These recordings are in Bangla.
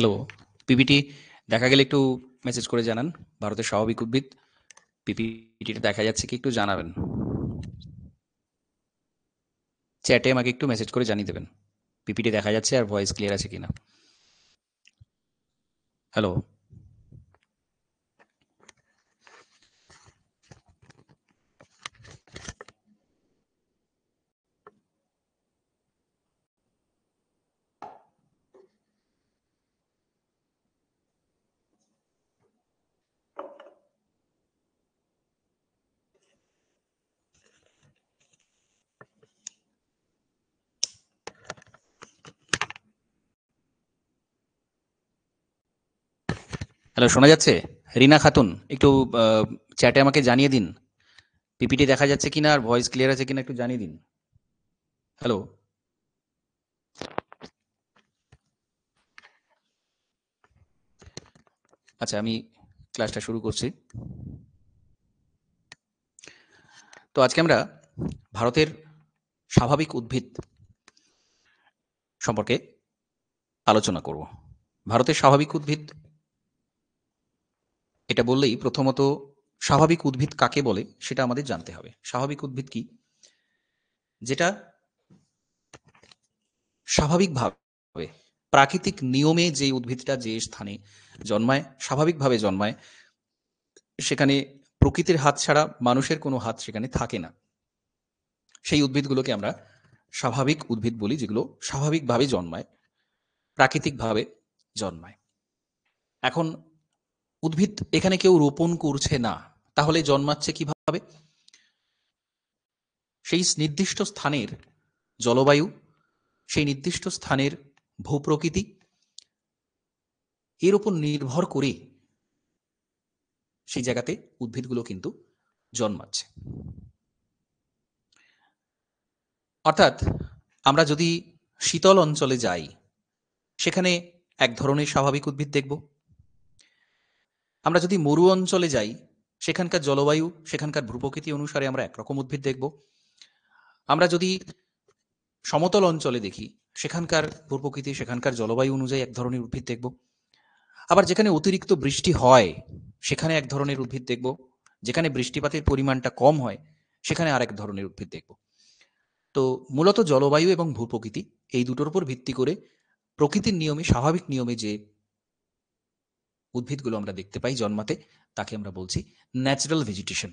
হ্যালো, পিপিটি দেখা গেলে একটু মেসেজ করে জানান। ভারতের স্বাভাবিক উদ্ভিদ পিপিটিটা দেখা যাচ্ছে কি একটু জানাবেন। চ্যাটে আমাকে একটু মেসেজ করে জানিয়ে দেবেন পিপিটি দেখা যাচ্ছে আর ভয়েস ক্লিয়ার আছে কিনা। হ্যালো, হ্যালো, শোনা যাচ্ছে? রিনা খাতুন, একটু চ্যাটে আমাকে জানিয়ে দিন পিপিটি দেখা যাচ্ছে কিনা আর ভয়েস ক্লিয়ার আছে কিনা, একটু জানিয়ে দিন। হ্যালো, আচ্ছা আমি ক্লাসটা শুরু করছি। তো আজকে আমরা ভারতের স্বাভাবিক উদ্ভিদ সম্পর্কে আলোচনা করব। ভারতের স্বাভাবিক উদ্ভিদ এটা বললেই প্রথমত স্বাভাবিক উদ্ভিদ কাকে বলে সেটা আমাদের জানতে হবে। স্বাভাবিক উদ্ভিদ কি? যেটা স্বাভাবিকভাবে প্রাকৃতিক নিয়মে যে উদ্ভিদটা যে স্থানে জন্মায়, স্বাভাবিকভাবে জন্মায়, সেখানে প্রকৃতির হাত ছাড়া মানুষের কোনো হাত সেখানে থাকে না, সেই উদ্ভিদগুলোকে আমরা স্বাভাবিক উদ্ভিদ বলি, যেগুলো স্বাভাবিকভাবে জন্মায়, প্রাকৃতিকভাবে জন্মায়। এখন উদ্ভিদ এখানে কেউ রোপণ করছে না, তাহলে জন্মাচ্ছে কিভাবে? সেই নির্দিষ্ট স্থানের জলবায়ু, সেই নির্দিষ্ট স্থানের ভূপ্রকৃতি, এর উপর নির্ভর করে সেই জায়গাতে উদ্ভিদগুলো কিন্তু জন্মাচ্ছে। অর্থাৎ আমরা যদি শীতল অঞ্চলে যাই, সেখানে এক ধরনের স্বাভাবিক উদ্ভিদ দেখব। আমরা যদি মরু অঞ্চলে যাই, সেখানকার জলবায়ু, সেখানকার ভূপ্রকৃতি অনুসারে আমরা একরকম উদ্ভিদ দেখব। আমরা যদি সমতল অঞ্চলে দেখি, সেখানকার ভূপ্রকৃতি, সেখানকার জলবায়ু অনুযায়ী এক ধরনের উদ্ভিদ দেখব। আবার যেখানে অতিরিক্ত বৃষ্টি হয়, সেখানে এক ধরনের উদ্ভিদ দেখব। যেখানে বৃষ্টিপাতের পরিমাণটা কম হয়, সেখানে আরেক ধরনের উদ্ভিদ দেখব। তো মূলত জলবায়ু এবং ভূপ্রকৃতি, এই দুটোর উপর ভিত্তি করে প্রকৃতির নিয়মে, স্বাভাবিক নিয়মে যে উদ্ভিদগুলো আমরা দেখতে পাই জন্মাতে, তাকে আমরা বলছি ন্যাচারাল ভেজিটেশন,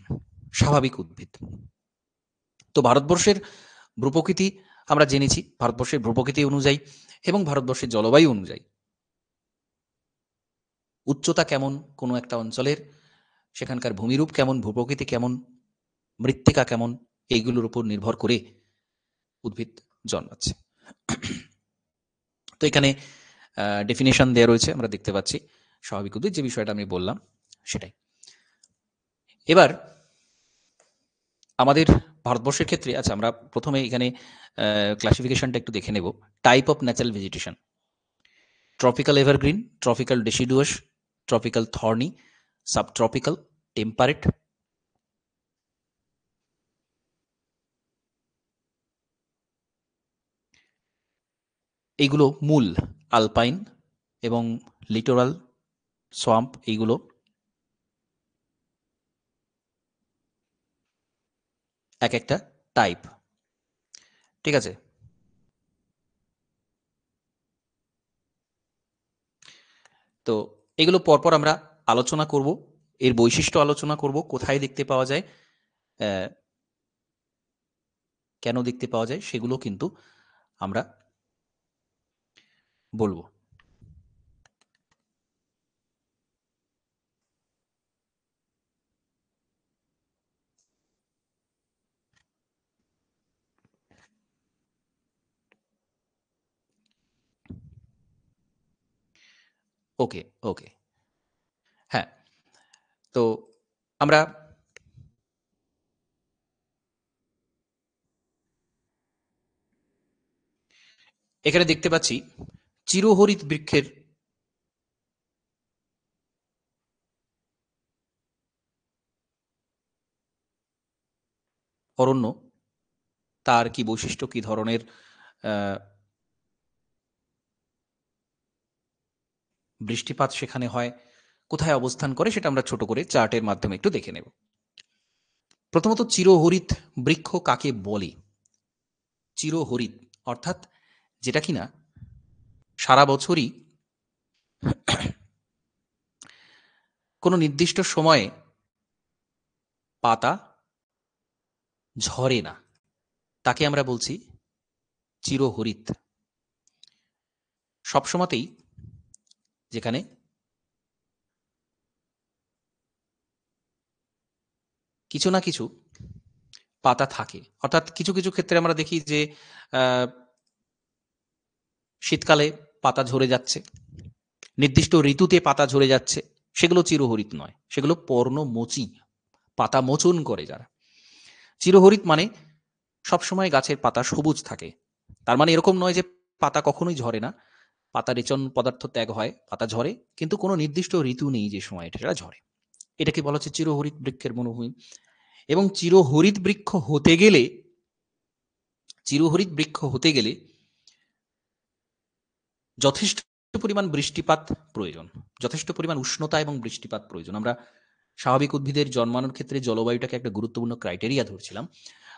স্বাভাবিক উদ্ভিদ। তো ভারতবর্ষের ভূপ্রকৃতি আমরা জেনেছি, ভারতবর্ষের ভূপ্রকৃতি অনুযায়ী এবং ভারতবর্ষের জলবায়ু অনুযায়ী উচ্চতা কেমন কোনো একটা অঞ্চলের, সেখানকার ভূমিরূপ কেমন, ভূপ্রকৃতি কেমন, মৃত্তিকা কেমন, এইগুলোর উপর নির্ভর করে উদ্ভিদ জন্মাচ্ছে। তো এখানে ডেফিনেশন দেওয়া রয়েছে, আমরা দেখতে পাচ্ছি স্বাভাবিক উদ্ভিদ, যে বিষয়টা আমি বললাম সেটাই। এবার আমাদের ভারতবর্ষের ক্ষেত্রে, আচ্ছা আমরা প্রথমে এখানে ক্লাসিফিকেশনটা একটু দেখে নেব। Type of natural vegetation: tropical evergreen, tropical deciduous, tropical thorny, subtropical, temperate. এইগুলো মূল। আলপাইন এবং লিটোরাল, সোয়াম্প, এইগুলো এক একটা টাইপ। ঠিক আছে? তো এগুলো পরপর আমরা আলোচনা করব, এর বৈশিষ্ট্য আলোচনা করব, কোথায় দেখতে পাওয়া যায়, কেন দেখতে পাওয়া যায়, সেগুলো কিন্তু আমরা বলবো। ওকে, ওকে। হ্যাঁ, তো আমরা এখানে দেখতে পাচ্ছি চিরহরিৎ বৃক্ষের অরণ্য, তার কি বৈশিষ্ট্য, কি ধরনের বৃষ্টিপাত সেখানে হয়, কোথায় অবস্থান করে সেটা আমরা ছোট করে চার্টের মাধ্যমে একটু দেখে নেব। প্রথমত চিরহরিৎ বৃক্ষ কাকে বলে? চিরহরিৎ অর্থাৎ যেটা কিনা সারা বছরই কোনো নির্দিষ্ট সময়ে পাতা ঝরে না, তাকে আমরা বলছি চিরহরিৎ। সবসময়তেই যেখানে কিছু না কিছু পাতা থাকে, অর্থাৎ কিছু কিছু ক্ষেত্রে আমরা দেখি যে শীতকালে পাতা ঝরে যাচ্ছে, নির্দিষ্ট ঋতুতে পাতা ঝরে যাচ্ছে, সেগুলো চিরহরিৎ নয়, সেগুলো পর্ণমোচী, পাতা মোচন করে যারা। চিরহরিৎ মানে সবসময় গাছের পাতা সবুজ থাকে, তার মানে এরকম নয় যে পাতা কখনোই ঝরে না, পাতা রেচন পদার্থ ত্যাগ হয়, পাতা ঝরে, কিন্তু কোনো নির্দিষ্ট ঋতু নেই যে সময় এটা ঝরে। এটাকে বলা হচ্ছে চিরহরিৎ বৃক্ষের বনভূমি। এবং চিরহরিৎ বৃক্ষ হতে গেলে, চিরহরিৎ বৃক্ষ হতে গেলে যথেষ্ট পরিমাণ বৃষ্টিপাত প্রয়োজন, যথেষ্ট পরিমাণ উষ্ণতা এবং বৃষ্টিপাত প্রয়োজন। আমরা স্বাভাবিক উদ্ভিদের জন্মানোর ক্ষেত্রে জলবায়ুটাকে একটা গুরুত্বপূর্ণ ক্রাইটেরিয়া ধরছিলাম।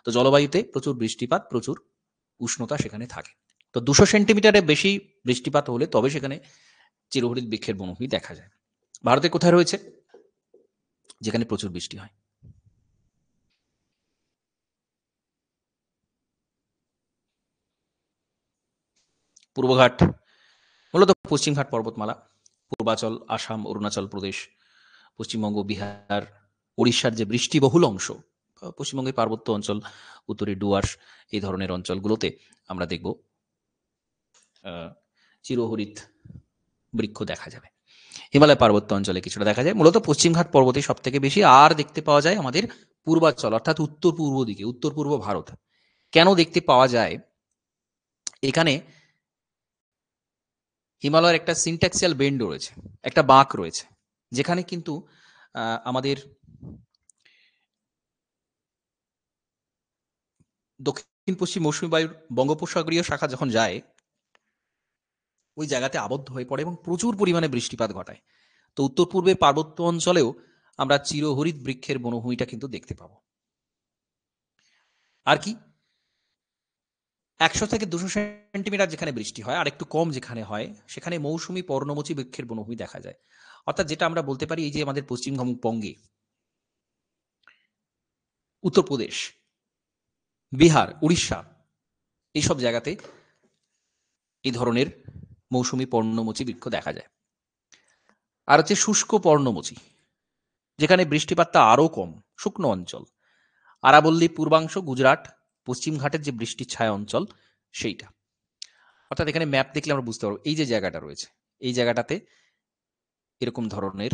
তো জলবায়ুতে প্রচুর বৃষ্টিপাত, প্রচুর উষ্ণতা সেখানে থাকে। তো 200 সেন্টিমিটারের বেশি বৃষ্টিপাত হলে তবে সেখানে চিরহরিৎ বৃক্ষের বনভূমি দেখা যায়। ভারতে কোথায় রয়েছে যেখানে প্রচুর বৃষ্টি হয়? পূর্বঘাট, মূলত পশ্চিমঘাট পর্বতমালা, পূর্বাচল, আসাম, অরুণাচল প্রদেশ, পশ্চিমবঙ্গ, বিহার, উড়িষ্যার যে বৃষ্টিবহুল অংশ, পশ্চিমবঙ্গের পার্বত্য অঞ্চল, উত্তরে ডুয়ার্স, এই ধরনের অঞ্চলগুলোতে আমরা দেখব চিরহরিৎ বৃক্ষ দেখা যাবে। হিমালয় পার্বত্য অঞ্চলে কিছুটা দেখা যায়, মূলত পশ্চিমঘাট পর্বতে সব থেকে বেশি, আর দেখতে পাওয়া যায় আমাদের পূর্বাচল অর্থাৎ উত্তর পূর্ব দিকে, উত্তর পূর্ব ভারত। কেন দেখতে পাওয়া যায়? এখানে হিমালয়ের একটা সিনট্যাক্সিয়াল বেন্ড রয়েছে, একটা বাঁক রয়েছে, যেখানে কিন্তু আমাদের দক্ষিণ পশ্চিম মৌসুমী বায়ুর বঙ্গোপসাগরীয় শাখা যখন যায়, ওই জায়গাতে আবদ্ধ হয়ে পড়ে এবং প্রচুর পরিমাণে বৃষ্টিপাত ঘটায়। তো উত্তর পূর্বের পার্বত্য অঞ্চলেও আমরা চিরহরিৎ বৃক্ষের বনভূমিটা কিন্তু দেখতে পাবো। আর কি 100 থেকে 200 সেন্টিমিটার যেখানে বৃষ্টি হয়, আর একটু কম যেখানে হয়, সেখানে মৌসুমী পর্ণমোচী বৃক্ষের বনভূমি দেখা যায়। অর্থাৎ যেটা আমরা বলতে পারি, এই যে আমাদের পশ্চিমবঙ্গে, উত্তরপ্রদেশ, বিহার, উড়িষ্যা, এইসব জায়গাতে এই ধরনের মৌসুমী পর্ণমোচী বৃক্ষ দেখা যায়। আর হচ্ছে শুষ্ক পর্ণমোচী, যেখানে বৃষ্টিপাতটা আরো কম, শুকনো অঞ্চল, আরাবল্লী, পূর্বাংশ, গুজরাট, পশ্চিম ঘাটের যে বৃষ্টির ছায়া অঞ্চল, সেইটা। অর্থাৎ এখানে ম্যাপ দেখলে আমরা বুঝতে পারবো এই যে জায়গাটা রয়েছে, এই জায়গাটাতে এরকম ধরনের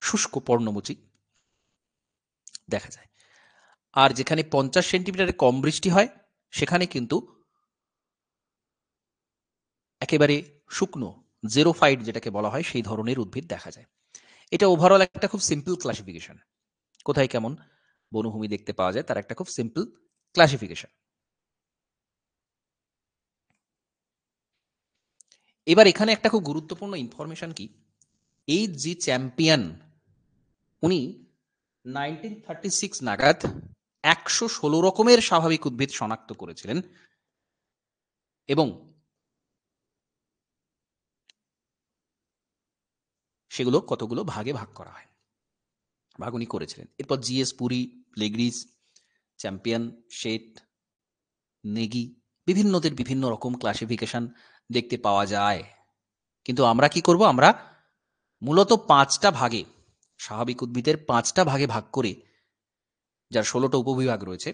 শুষ্ক পর্ণমোচী দেখা যায়। আর যেখানে 50 সেন্টিমিটারের কম বৃষ্টি হয়, সেখানে কিন্তু একেবারে শুকনো, জেরোফাইট যেটাকে বলা হয়, সেই ধরনের উদ্ভিদ দেখা যায়। এটা ওভারঅল একটা খুব সিম্পল ক্লাসিফিকেশন, কোথায় কেমন বনভূমি দেখতে পাওয়া যায় তার একটা খুব সিম্পল ক্লাসিফিকেশন। এবার এখানে একটা খুব গুরুত্বপূর্ণ ইনফরমেশন কি, এই জি চ্যাম্পিয়ন, উনি 1936 নাগাদ 116 রকমের স্বাভাবিক উদ্ভিদ শনাক্ত করেছিলেন এবং সেগুলো কতগুলো ভাগে ভাগ করা হয়, ভাগ উনি করেছিলেন। এরপর জিএস পুরী, লেগ্রিস, চ্যাম্পিয়ন, শেট, নেগি, বিভিন্নদের বিভিন্ন রকম ক্লাসিফিকেশন দেখতে পাওয়া যায়। কিন্তু আমরা কি করব, আমরা মূলত 5টা ভাগে, স্বাভাবিক উদ্ভিদের 5টা ভাগে ভাগ করে, যার 16টা উপবিভাগ রয়েছে,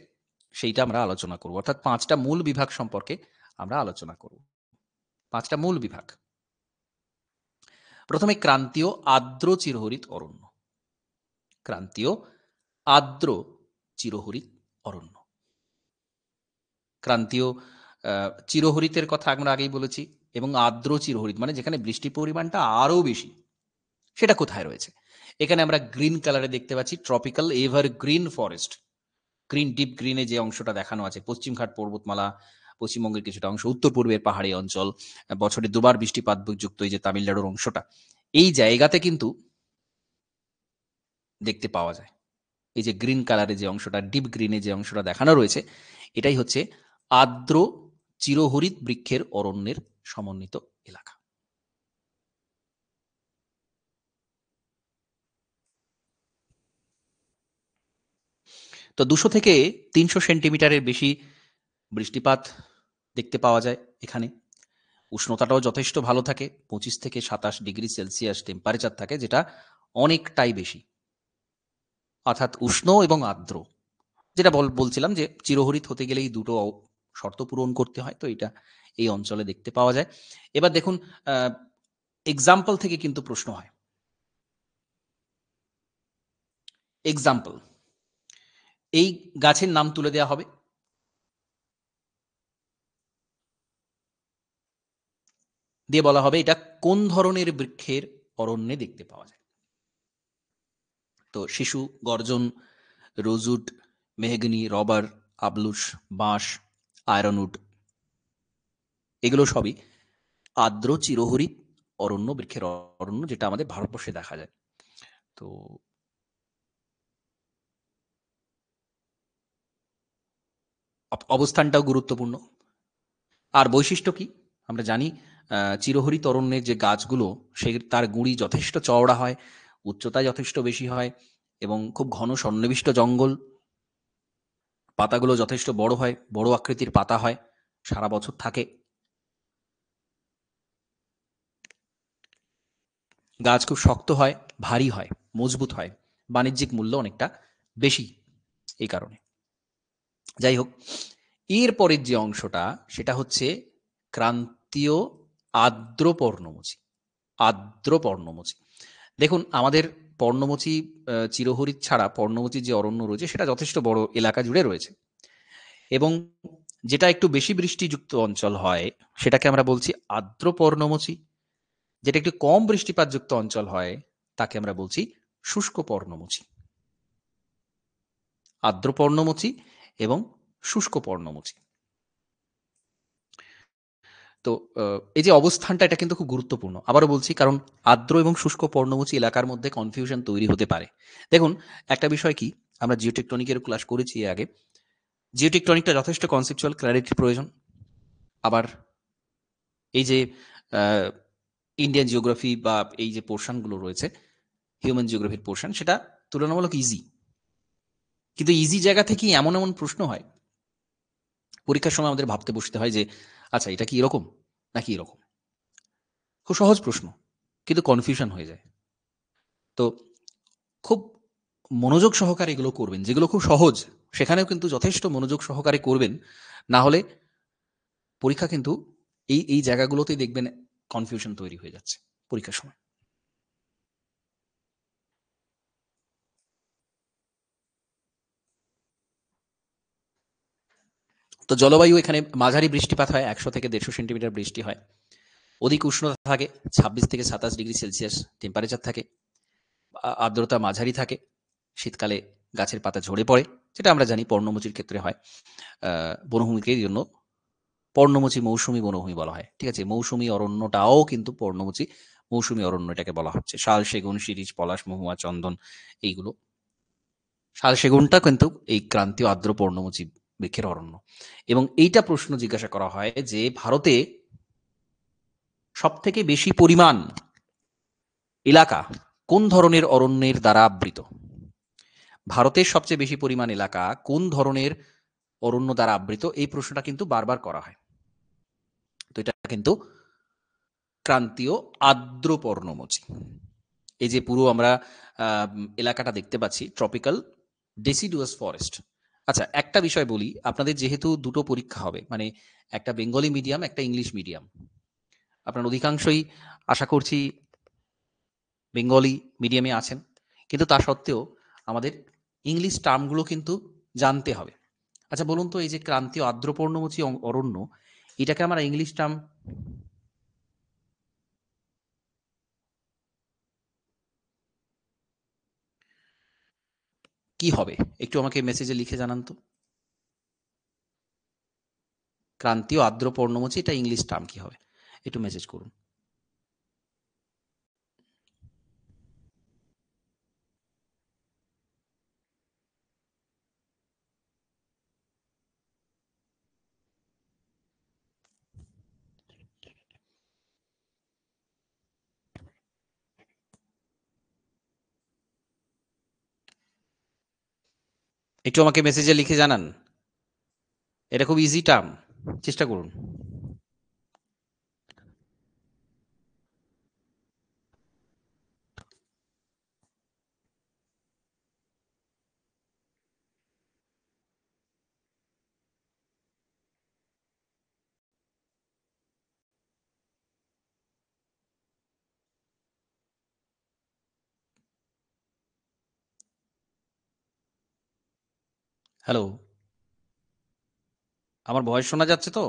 সেইটা আমরা আলোচনা করব। অর্থাৎ 5টা মূল বিভাগ সম্পর্কে আমরা আলোচনা করব। 5টা মূল বিভাগ। প্রথমে ক্রান্তীয় আর্দ্র চিরহরিৎ অরণ্য, ক্রান্তীয় আর্দ্র চিরহরিৎ অরণ্য। ক্রান্তীয় চিরহরিতের কথা আমরা আগেই বলেছি, এবং আর্দ্র চিরহরিৎ মানে যেখানে বৃষ্টির পরিমাণটা আরো বেশি, সেটা কোথায় রয়েছে? এখানে আমরা গ্রিন কালারে দেখতে পাচ্ছি tropical evergreen forest. Green, deep গ্রিনে যে অংশটা দেখানো আছে, পশ্চিমঘাট পর্বতমালা, পশ্চিমবঙ্গের কিছুটা অংশ, উত্তর পূর্বের পাহাড়ি অঞ্চল, বছরে দুবার বৃষ্টিপাত যুক্ত এই যে তামিলনাড়ুর অংশটা, এই জায়গাতে কিন্তু দেখতে পাওয়া যায়। এই যে গ্রিন কালারে যে অংশটা, ডিপ গ্রিনে যে অংশটা দেখানো রয়েছে, এটাই হচ্ছে আর্দ্র চিরহরিৎ বৃক্ষের অরণ্যের সমন্বিত এলাকা। তো 200 থেকে 300 সেন্টিমিটারের বেশি বৃষ্টিপাত দেখতে পাওয়া যায় এখানে। উষ্ণতাটাও যথেষ্ট ভালো থাকে, 25 থেকে 27 ডিগ্রি সেলসিয়াস টেম্পারেচার থাকে, যেটা অনেকটাই বেশি। অর্থাৎ উষ্ণ এবং আর্দ্র, যেটা বলছিলাম যে চিরহরিৎ হতে গেলে এই দুটো শর্ত পূরণ করতে হয়, তো এটা এই অঞ্চলে দেখতে পাওয়া যায়। এবার দেখুন, এক্সাম্পল থেকে কিন্তু প্রশ্ন হয়। এক্সাম্পল, এই গাছের নাম তুলে দেওয়া হবে, দিয়ে বলা হবে এটা কোন ধরনের বৃক্ষের অরণ্যে দেখতে পাওয়া যায়। তো শিশু, গর্জন, রোজউড, মেহগনি, রবার, আবলুস, বাঁশ, আয়রনউড, এগুলো সবই আর্দ্র চিরহরিৎ অরণ্য, বৃক্ষের অরণ্য, যেটা আমাদের ভারতবর্ষে দেখা যায়। তো অবস্থানটাও গুরুত্বপূর্ণ। আর বৈশিষ্ট্য কি আমরা জানি, চিরহরিৎ অরণ্যের যে গাছগুলো, সে তার গুঁড়ি যথেষ্ট চওড়া হয়, উচ্চতা যথেষ্ট বেশি হয়, এবং খুব ঘন সন্নিবিষ্ট জঙ্গল, পাতাগুলো যথেষ্ট বড় হয়, বড় আকৃতির পাতা হয়, সারা বছর থাকে, গাছ খুব শক্ত হয়, ভারী হয়, মজবুত হয়, বাণিজ্যিক মূল্য অনেকটা বেশি এই কারণে। যাই হোক, এর পরের যে অংশটা সেটা হচ্ছে ক্রান্তীয় আর্দ্র পর্ণমোচী। আর্দ্র পর্ণমোচী, দেখুন আমাদের পর্ণমোচী চিরহরিৎ ছাড়া পর্ণমোচীর যে অরণ্য রয়েছে সেটা যথেষ্ট বড় এলাকা জুড়ে রয়েছে, এবং যেটা একটু বেশি বৃষ্টিযুক্ত অঞ্চল হয় সেটাকে আমরা বলছি আর্দ্র পর্ণমোচী, যেটা একটু কম বৃষ্টিপাতযুক্ত অঞ্চল হয় তাকে আমরা বলছি শুষ্ক পর্ণমোচী। আর্দ্র পর্ণমোচী এবং শুষ্ক পর্ণমোচী। তো এই যে অবস্থানটা, এটা কিন্তু খুব গুরুত্বপূর্ণ, আবারও বলছি, কারণ আর্দ্র এবং শুষ্ক পর্ণমোচী এলাকার মধ্যে কনফিউশন তৈরি হতে পারে। দেখুন, একটা বিষয় কি, আমরা জিওটেকটনিকের ক্লাস করেছি আগে, জিওটেকটনিকটা যথেষ্ট কনসেপচুয়াল ক্ল্যারিটির প্রয়োজন। আবার এই যে ইন্ডিয়ান জিওগ্রাফি বা এই যে পোর্শনগুলো রয়েছে, হিউম্যান জিওগ্রাফির পোর্শন, সেটা তুলনামূলক ইজি। কিন্তু ইজি জায়গা থেকেই এমন এমন প্রশ্ন হয়, পরীক্ষার সময় আমাদের ভাবতে বসতে হয় যে আচ্ছা এটা কি এরকম নাকি এরকম। খুব সহজ প্রশ্ন, কিন্তু কনফিউশন হয়ে যায়। তো খুব মনোযোগ সহকারে এগুলো করবেন, যেগুলো খুব সহজ সেখানেও কিন্তু যথেষ্ট মনোযোগ সহকারে করবেন, না হলে পরীক্ষা কিন্তু এই এই জায়গাগুলোতেই দেখবেন কনফিউশন তৈরি হয়ে যাচ্ছে পরীক্ষার সময়। তো জলবায়ু এখানে মাঝারি বৃষ্টিপাত হয়, 100 থেকে 150 সেন্টিমিটার বৃষ্টি হয়, অধিক উষ্ণতা থাকে, 26 থেকে 27 ডিগ্রি সেলসিয়াস টেম্পারেচার থাকে, আর্দ্রতা মাঝারি থাকে, শীতকালে গাছের পাতা ঝরে পড়ে, যেটা আমরা জানি পর্ণমোচীর ক্ষেত্রে হয়। বনভূমিকে এই জন্য পর্ণমোচী মৌসুমী বনভূমি বলা হয়। ঠিক আছে, মৌসুমী অরণ্যটাও কিন্তু পর্ণমোচী মৌসুমী অরণ্য এটাকে বলা হচ্ছে। শাল, সেগুন, শিরীষ, পলাশ, মহুয়া, চন্দন, এইগুলো। শাল সেগুনটা কিন্তু এই ক্রান্তীয় আর্দ্র পর্ণমোচী বৃক্ষের অরণ্য। এবং এইটা প্রশ্ন জিজ্ঞাসা করা হয় যে ভারতে সব থেকে বেশি পরিমাণ এলাকা কোন ধরনের অরণ্যের দ্বারা আবৃত। ভারতের সবচেয়ে বেশি পরিমাণ এলাকা কোন ধরনের অরণ্য দ্বারা আবৃত, এই প্রশ্নটা কিন্তু বারবার করা হয়। তো এটা কিন্তু ক্রান্তীয় আর্দ্র পর্ণমোচী। এই যে পুরো আমরা এলাকাটা দেখতে পাচ্ছি, ট্রপিক্যাল ডেসিডুয়াস ফরেস্ট। আচ্ছা, একটা বিষয় বলি, আপনাদের যেহেতু দুটো পরীক্ষা হবে, মানে একটা বেঙ্গলি মিডিয়াম, একটা ইংলিশ মিডিয়াম, আপনার অধিকাংশই আশা করছি বেঙ্গলি মিডিয়ামে আছেন, কিন্তু তা সত্ত্বেও আমাদের ইংলিশ টার্মগুলো কিন্তু জানতে হবে। আচ্ছা বলুন তো, এই যে ক্রান্তীয় আর্দ্র পর্ণমোচী অরণ্য, এটাকে আমরা ইংলিশ টার্ম কি হবে? একটু আমাকে মেসেজে লিখে জানান তো। ক্রান্তীয় আর্দ্র পর্ণমোচী, এটা ইংলিশ টার্ম কি হবে? একটু মেসেজ করুন। একটু আমাকে মেসেজে লিখে জানান। এটা খুব ইজি টার্ম, চেষ্টা করুন। হ্যালো, আমার ভয়েস শোনা যাচ্ছে তো?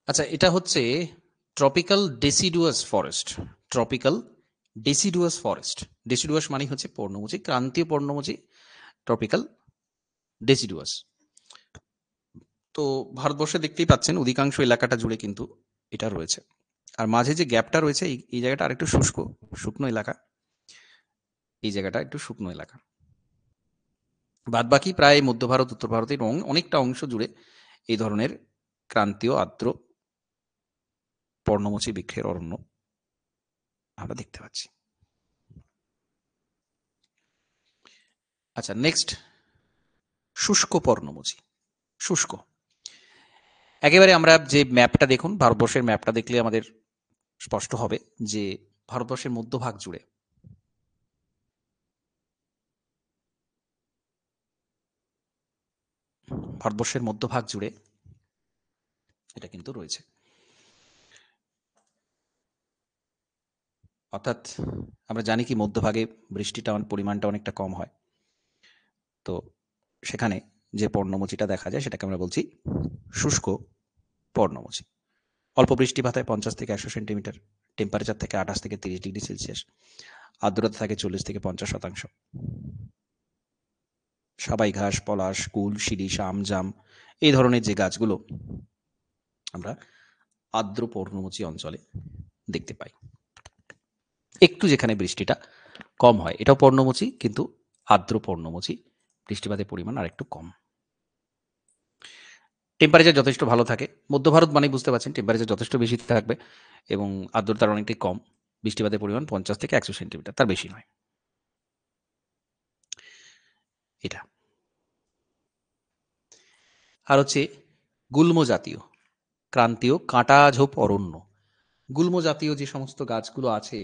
আচ্ছা, এটা হচ্ছে tropical deciduous forest. Tropical deciduous forest. Deciduous মানে হচ্ছে পর্ণমোচী, ক্রান্তীয় পর্ণমোচী, ট্রপিক্যাল ডেসিডুয়াস। তো ভারতবর্ষে দেখতেই পাচ্ছেন অধিকাংশ এলাকাটা জুড়ে কিন্তু এটা রয়েছে। আর মাঝে যে গ্যাপটা রয়েছে, এই জায়গাটা আরেকটু শুকনো এলাকা। এই জায়গাটা একটু শুকনো এলাকা। বাদ বাকি প্রায় মধ্য ভারত, উত্তর ভারতের অনেকটা অংশ জুড়ে এই ধরনের ক্রান্তীয় আর্দ্র পর্ণমোচী বৃক্ষের অরণ্য আমরা দেখতে পাচ্ছি। আচ্ছা, নেক্সট শুষ্ক পর্ণমোচী। শুষ্ক, একেবারে আমরা যে ম্যাপটা দেখুন, ভারতবর্ষের ম্যাপটা দেখলে আমাদের স্পষ্ট হবে যে ভারতবর্ষের মধ্যভাগ জুড়ে এটা কিন্তু রয়েছে। অর্থাৎ আমরা জানি কি মধ্যভাগে বৃষ্টিটা পরিমাণটা অনেকটা কম হয়। তো সেখানে যে পর্ণমোচীটা দেখা যায় সেটাকে আমরা বলছি শুষ্ক পর্ণমোচী। অল্প বৃষ্টিপাতে 50 থেকে 100 সেন্টিমিটার, টেম্পারেচার থেকে 28 থেকে 30 ডিগ্রি সেলসিয়াস, আর্দ্রতা থাকে 40 থেকে 50%। সাবাই ঘাস, পলাশ, কুল, শিরীষ, আম, জাম, এই ধরনের যে গাছগুলো আমরা আর্দ্র পর্ণমোচী অঞ্চলে দেখতে পাই। একটু যেখানে বৃষ্টিটা কম হয়, এটাও পর্ণমোচী, কিন্তু আর্দ্র পর্ণমোচী, বৃষ্টিপাতের পরিমাণ আর একটু কম। টেম্পারেচার যথেষ্ট ভালো থাকে। মধ্য ভারত মানে বুঝতে পারছেন টেম্পারেচার যথেষ্ট বেশি থাকবে এবং আর্দ্রতার অনেকটাই কম। বৃষ্টিপাতের পরিমাণ 50 থেকে 100 সেন্টিমিটার, তার বেশি নয়। এটা আর হচ্ছে গুল্ম জাতীয় ক্রান্তীয় কাঁটাঝোপ অরণ্য। গুল্ম জাতীয় যে সমস্ত গাছগুলো আছে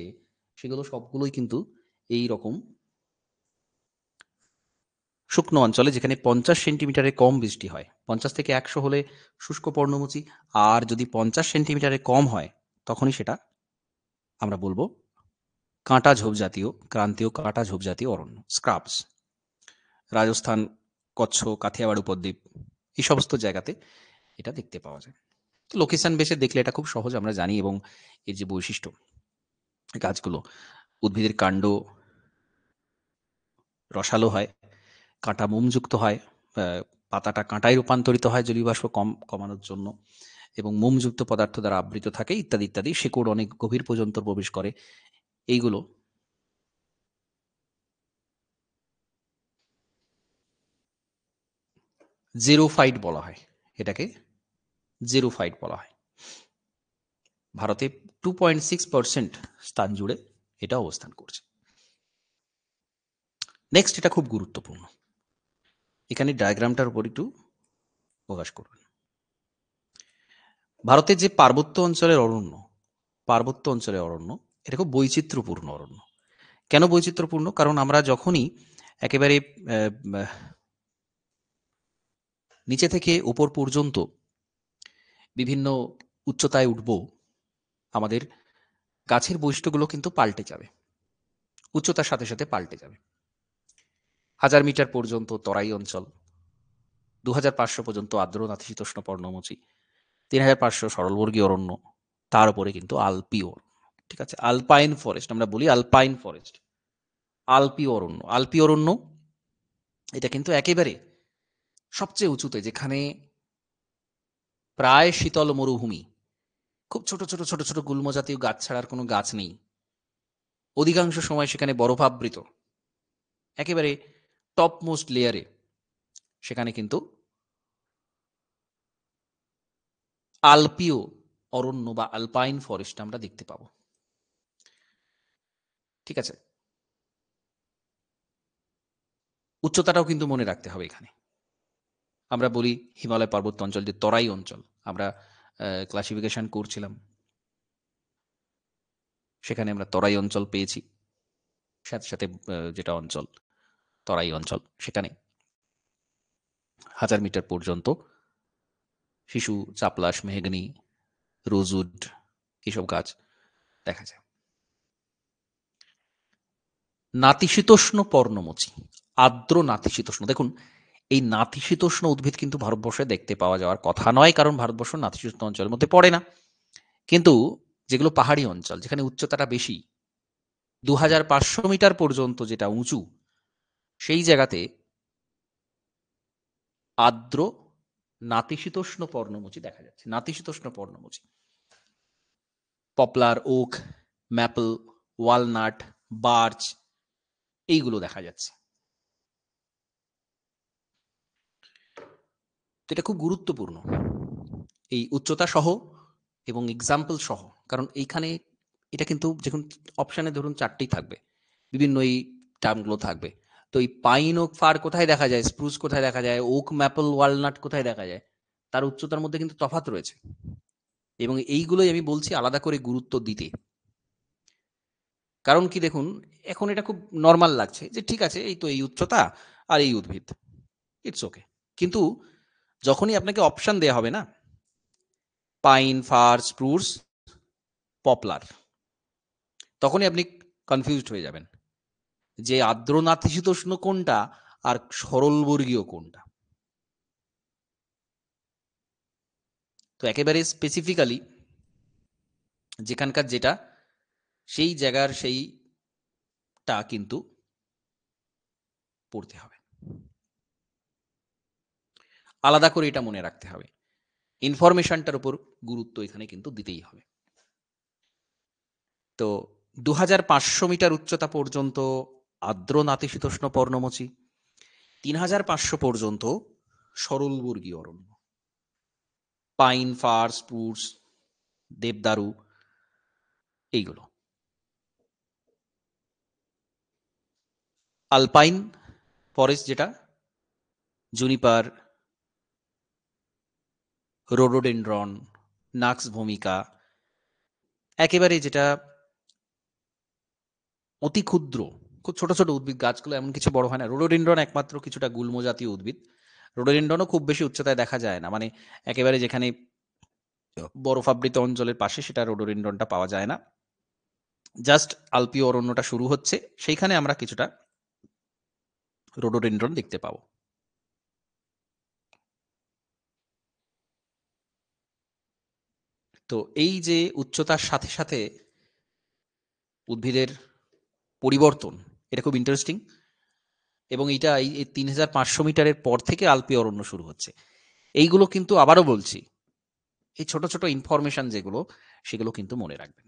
সেগুলো সবগুলোই কিন্তু এই রকম শুকনো অঞ্চলে, যেখানে 50 সেন্টিমিটারের কম বৃষ্টি হয়। 50 থেকে 100 হলে শুষ্ক পর্ণমোচী, আর যদি 50 সেন্টিমিটারের কম হয় তখনই সেটা আমরা বলবো কাঁটা ঝোপ জাতীয়, ক্রান্তীয় কাঁটা ঝোপ জাতীয় অরণ্য, স্ক্রাবস। রাজস্থান, কচ্ছ, কাথিয়াওয়াড় উপদ্বীপ, এই সমস্ত জায়গাতে এটা দেখতে পাওয়া যায়। লোকেশন বেসে দেখলে এটা খুব সহজ, আমরা জানি। এবং এর যে বৈশিষ্ট্য, গাছগুলো, উদ্ভিদের কাণ্ড রসালো হয়, কাঁটা মোমযুক্ত হয়, পাতাটা কাঁটায় রূপান্তরিত হয় জলীয়বাষ্প কমানোর জন্য, এবং মোমযুক্ত পদার্থ দ্বারা আবৃত থাকে, ইত্যাদি ইত্যাদি। শেকড় অনেক গভীর পর্যন্ত প্রবেশ করে। এইগুলো জেরোফাইট বলা হয়। এটাকে জেরোফাইট বলা হয়। ভারতে 2.6% স্থান জুড়ে এটা অবস্থান করছে। নেক্সট, এটা খুব গুরুত্বপূর্ণ। এখানে ডায়াগ্রামটার উপর একটু প্রকাশ করবেন। ভারতের যে পার্বত্য অঞ্চলের অরণ্য, এটা খুব বৈচিত্র্যপূর্ণ অরণ্য। কেন বৈচিত্র্যপূর্ণ? কারণ আমরা যখনই একেবারে নিচে থেকে উপর পর্যন্ত বিভিন্ন উচ্চতায় উঠব, আমাদের গাছের বৈশিষ্ট্যগুলো কিন্তু পাল্টে যাবে, উচ্চতার সাথে সাথে পাল্টে যাবে। 1000 মিটার পর্যন্ত তরাই অঞ্চল, 2500 পর্যন্ত আর্দ্র নাতিশীতোষ্ণ পর্ণমোচী, 3500 সরলবর্গীয় অরণ্য, তার উপরে কিন্তু আলপীয় অরণ্য। ঠিক আছে, আলপাইন ফরেস্ট আমরা বলি, আলপাইন ফরেস্ট, আলপীয় অরণ্য। আলপীয় অরণ্য এটা কিন্তু একেবারে সবচেয়ে উঁচুতে, যেখানে প্রায় শীতল মরুভূমি, খুব ছোট ছোট ছোট ছোট গুল্ম জাতীয় গাছ ছাড়ার কোনো গাছ নেই, অধিকাংশ সময় সেখানে বরফাবৃত, একেবারে টপ মোস্ট লেয়ারে সেখানে কিন্তু আলপীয় অরণ্য বা আলপাইন ফরেস্ট আমরা দেখতে পাবো। ঠিক আছে, উচ্চতাটাও কিন্তু মনে রাখতে হবে এখানে। আমরা বলি হিমালয় পার্বত্য অঞ্চল যে তরাই অঞ্চল, আমরা ক্লাসিফিকেশন করছিলাম, সেখানে আমরা তরাই অঞ্চল পেয়েছি, সাথে সাথে যেটা অঞ্চল তরাই অঞ্চল, সেখানে 1000 মিটার পর্যন্ত শিশু, চাপলাস, মেহগনি, রোজউড এইসব গাছ দেখা যায়। নাতিশীতোষ্ণ পর্ণমোচী, আর্দ্র নাতিশীতোষ্ণ, দেখুন এই নাতিশীতোষ্ণ উদ্ভিদ কিন্তু ভারতবর্ষে দেখতে পাওয়া যাওয়ার কথা নয়, কারণ ভারতবর্ষ নাতিশীতোষ্ণ অঞ্চলের মধ্যে পড়ে না। কিন্তু যেগুলো পাহাড়ি অঞ্চল, যেখানে উচ্চতাটা বেশি, 2500 মিটার পর্যন্ত যেটা উঁচু, সেই জায়গাতে আর্দ্র নাতিশীতোষ্ণ পর্ণমোচী দেখা যাচ্ছে। নাতিশীতোষ্ণ পর্ণমোচী poplar, oak, maple, walnut, birch এইগুলো দেখা যাচ্ছে। তো এটা খুব গুরুত্বপূর্ণ, এই উচ্চতা সহ এবং এক্সাম্পল সহ, কারণ এইখানে এটা কিন্তু যখন অপশানে ধরুন 4টেই থাকবে, বিভিন্ন এই টার্মগুলো থাকবে। তো এই পাইন, ওক, ফার কোথায় দেখা যায়, স্প্রুস কোথায় দেখা যায়, ওক, ম্যাপল, ওয়ালনাট কোথায় দেখা যায়, তার উচ্চতার মধ্যে কিন্তু তফাৎ রয়েছে, এবং এইগুলোই আমি বলছি আলাদা করে গুরুত্ব দিতে। কারণ কি দেখুন, এখন এটা খুব নর্মাল লাগছে যে ঠিক আছে এই তো এই উচ্চতা আর এই উদ্ভিদ, ইটস ওকে। কিন্তু যখনই আপনাকে অপশন দেয়া হবে না, পাইন, ফার, স্প্রুস, পপলার, তখনই আপনি কনফিউজড হয়ে যাবেন যে আর্দ্র নাতিশীতোষ্ণ কোনটা আর সরলবর্গীয় কোনটা। তো একেবারে স্পেসিফিক্যালি যেখানকার যেটা, সেই জায়গার সেইটা কিন্তু পড়তে হবে, আলাদা করে এটা মনে রাখতে হবে, ইনফরমেশনটার উপর গুরুত্ব এখানে কিন্তু দিতেই হবে। তো 2500 মিটার উচ্চতা পর্যন্ত আর্দ্র নাতিশীতোষ্ণ পর্ণমোচী, 3500 পর্যন্ত সরলবর্গীয় অরণ্য, পাইন, ফার, স্প্রুস, দেবদারু এইগুলো। আলপাইন ফরেস্ট যেটা, জুনিপার, রোডোডেনড্রন, নাক্স ভূমিকা, একেবারে যেটা অতি ক্ষুদ্র, খুব ছোট ছোট উদ্ভিদ, গাছগুলো এমন কিছু বড় হয় না। রোডোডেনড্রন একমাত্র কিছুটা গুল্ম জাতীয় উদ্ভিদ, রোডোডেনড্রনও খুব বেশি উচ্চতায় দেখা যায় না, মানে একেবারে যেখানে বরফাবৃত অঞ্চলের পাশে সেটা রোডোডেনড্রনটা পাওয়া যায় না। জাস্ট আলপীয় অরণ্যটা শুরু হচ্ছে, সেইখানে আমরা কিছুটা রোডোডেনড্রন দেখতে পাবো। তো এই যে উচ্চতার সাথে সাথে উদ্ভিদের পরিবর্তন, এটা খুব ইন্টারেস্টিং, এবং এটা এই 3500 মিটারের পর থেকে আলপীয় অরণ্য শুরু হচ্ছে। এইগুলো কিন্তু আবারও বলছি, এই ছোট ছোট ইনফরমেশন যেগুলো, সেগুলো কিন্তু মনে রাখবেন।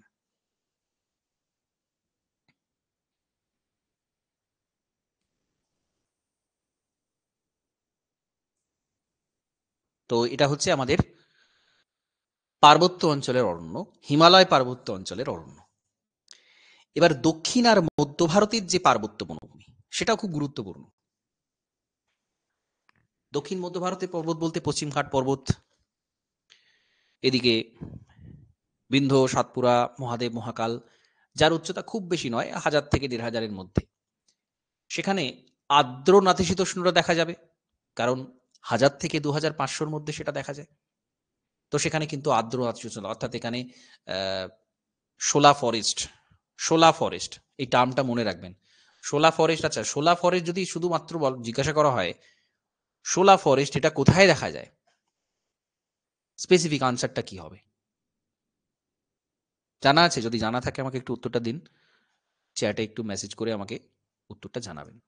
তো এটা হচ্ছে আমাদের পার্বত্য অঞ্চলের অরণ্য, হিমালয় পার্বত্য অঞ্চলের অরণ্য। এবার দক্ষিণ আর মধ্য ভারতের যে পার্বত্য বনভূমি, সেটাও খুব গুরুত্বপূর্ণ। দক্ষিণ মধ্য ভারতের পর্বত বলতে পশ্চিমঘাট পর্বত, এদিকে বিন্ধ্য, সাতপুরা, মহাদেব, মহাকাল, যার উচ্চতা খুব বেশি নয়, 1000 থেকে 1500 মধ্যে, সেখানে আর্দ্র নাতিশীতোষ্ণটা দেখা যাবে, কারণ 1000 থেকে 2500 মধ্যে সেটা দেখা যায়। তো সেখানে কিন্তু আর্দ্র নাতিশীতোষ্ণ, অর্থাৎ এখানে শোলা ফরেস্ট, শোলা ফরেস্ট এই টার্মটা মনে রাখবেন। শোলা ফরেস্ট, আচ্ছা শোলা ফরেস্ট যদি শুধুমাত্র জিজ্ঞাসা করা হয় শোলা ফরেস্ট এটা কোথায় দেখা যায়? স্পেসিফিক আনসারটা কি হবে? জানা আছে? যদি জানা থাকে আমাকে একটু উত্তরটা দিন, চ্যাটে একটু মেসেজ করে আমাকে উত্তরটা জানাবেন।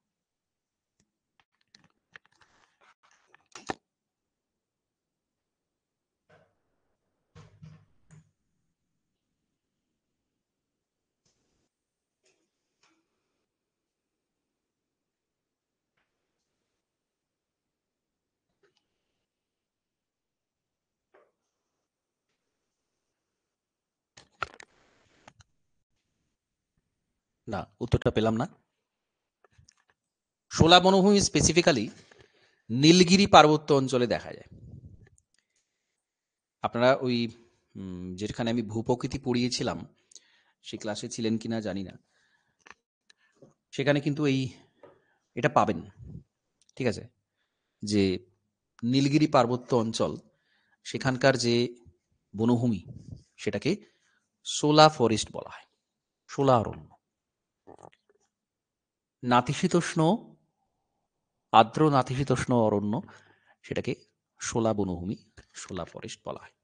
না, উত্তরটা পেলাম না। শোলা বনভূমি স্পেসিফিক্যালি নীলগিরি পার্বত্য অঞ্চলে দেখা যায়। আপনারা ওই যেখানে আমি ভূপ্রকৃতি পড়িয়েছিলাম সেই ক্লাসে ছিলেন কিনা জানি না, সেখানে কিন্তু এটা পাবেন। ঠিক আছে, যে নীলগিরি পার্বত্য অঞ্চল, সেখানকার যে বনভূমি সেটাকে শোলা ফরেস্ট বলা হয়, শোলা অরণ্য। নাতিশীতোষ্ণ, আর্দ্র নাতিশীতোষ্ণ অরণ্য, সেটাকে শোলা বনভূমি, শোলা ফরেস্ট বলা হয়।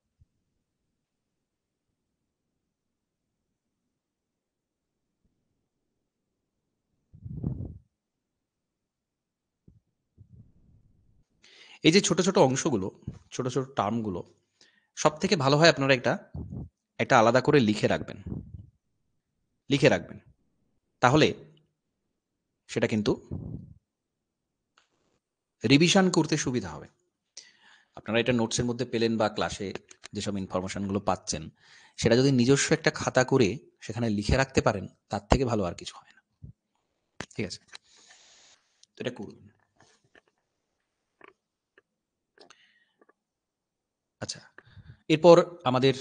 এই যে ছোট ছোট অংশগুলো, ছোট ছোট টার্মগুলো, সব থেকে ভালো হয় আপনারা একটা আলাদা করে লিখে রাখবেন, তাহলে সেটা কিন্তু রিভিশন করতে সুবিধা হবে। আপনারা এটা নোটসের মধ্যে পেলেন বা ক্লাসে যেসব ইনফরমেশনগুলো পাচ্ছেন, সেটা যদি নিজস্ব একটা খাতা করে সেখানে লিখে রাখতে পারেন, তার থেকে ভালো আর কিছু হয় না। ঠিক আছে, তো এটা করুন। আচ্ছা, এরপর আমাদের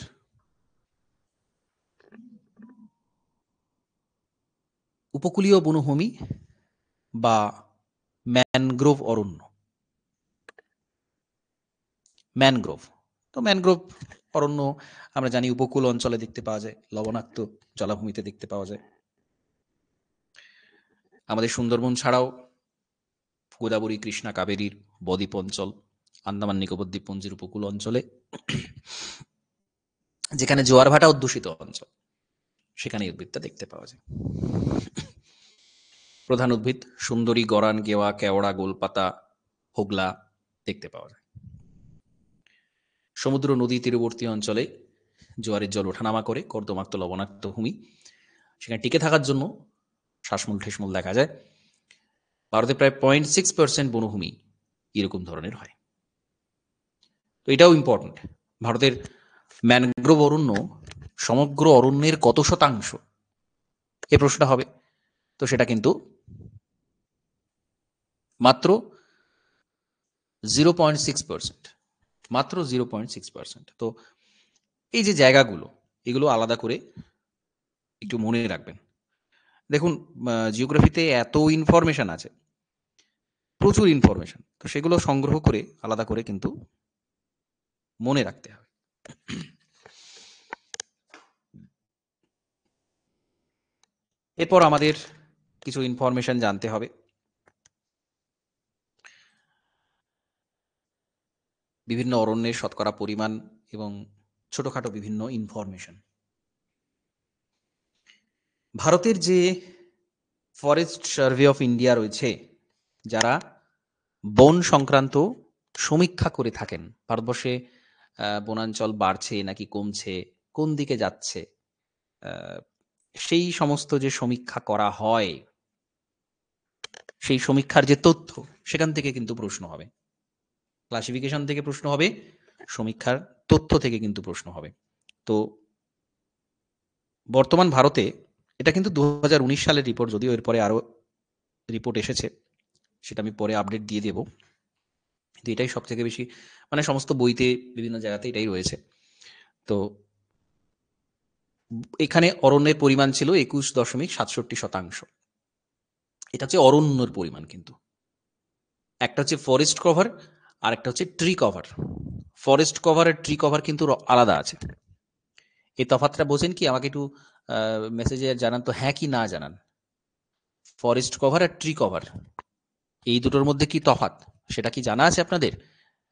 উপকূলীয় বনভূমি বা ম্যানগ্রোভ অরণ্য। ম্যানগ্রোভ, তো ম্যানগ্রোভ অরণ্য আমরা জানি উপকূল অঞ্চলে দেখতে পাওয়া যায়, লবণাক্ত জলাভূমিতে দেখতে পাওয়া যায়। আমাদের সুন্দরবন ছাড়াও গোদাবরী, কৃষ্ণা, কাবেরীর বদ্বীপ অঞ্চল, আন্দামান নিকোবর দ্বীপপুঞ্জের উপকূল অঞ্চলে, যেখানে জোয়ার ভাটা অধ্যুষিত অঞ্চল, সেখানে এই উদ্ভিদটা দেখতে পাওয়া যায়। প্রধান উদ্ভিদ সুন্দরী, গরান, গেওয়া, কেওড়া, গোলপাতা, হোগলা দেখতে পাওয়া যায়। সমুদ্র নদী তীরবর্তী অঞ্চলে জোয়ারের জল ওঠানামা করে, কর্দমাক্ত লবণাক্ত ভূমি, সেখানে টিকে থাকার জন্য শ্বাসমূল ঠেসমূল দেখা যায়। ভারতে প্রায় 0.6% বনভূমি এরকম ধরনের হয়। তো এটাও ইম্পর্টেন্ট, ভারতের ম্যানগ্রোভ অরণ্য সমগ্র অরণ্যের কত শতাংশ, এ প্রশ্নটা হবে। তো সেটা কিন্তু মাত্র 0.6%, মাত্র 0.6%। তো এই যে জায়গাগুলো, এগুলো আলাদা করে একটু মনে রাখবেন। দেখুন, জিওগ্রাফিতে এত ইনফরমেশন আছে, প্রচুর ইনফরমেশন, তো সেগুলো সংগ্রহ করে আলাদা করে কিন্তু মনে রাখতে হবে। এরপর আমাদের কিছু ইনফরমেশন জানতে হবে। বিভিন্ন অরণ্যের শতকরা পরিমাণ এবং ছোটখাটো বিভিন্ন ইনফরমেশন। ভারতের যে ফরেস্ট সার্ভে অফ ইন্ডিয়া রয়েছে, যারা বন সংক্রান্ত সমীক্ষা করে থাকেন, ভারতবর্ষে বনাঞ্চল বাড়ছে নাকি কমছে, কোন দিকে যাচ্ছে, সেই সমস্ত যে সমীক্ষা করা হয়, সেই সমীক্ষার যে তথ্য, সেখান থেকে কিন্তু প্রশ্ন হবে। ক্লাসিফিকেশন থেকে প্রশ্ন হবে, সমীক্ষার তথ্য থেকে কিন্তু প্রশ্ন হবে। তো বর্তমান ভারতে, এটা কিন্তু 2019 সালের রিপোর্ট, যদিও এরপরে আরো রিপোর্ট এসেছে, সেটা আমি পরে আপডেট দিয়ে দেব, কিন্তু এটাই সব থেকে বেশি, মানে সমস্ত বইতে বিভিন্ন জায়গাতে এটাই রয়েছে। তো এখানে অরণ্যের পরিমাণ ছিল 21.67%। এটা হচ্ছে অরণ্যের পরিমাণ, কিন্তু একটা হচ্ছে ফরেস্ট কভার আর একটা হচ্ছে ট্রি কভার। ফরেস্ট কভার আর ট্রি কভার কিন্তু আলাদা আছে। এই তফাৎটা বোঝেন কি? আমাকে একটু মেসেজে জানান তো, হ্যাঁ কি না জানান। ফরেস্ট কভার আর ট্রি কভার, এই দুটোর মধ্যে কি তফাৎ? সেটা কি জানা আছে আপনাদের,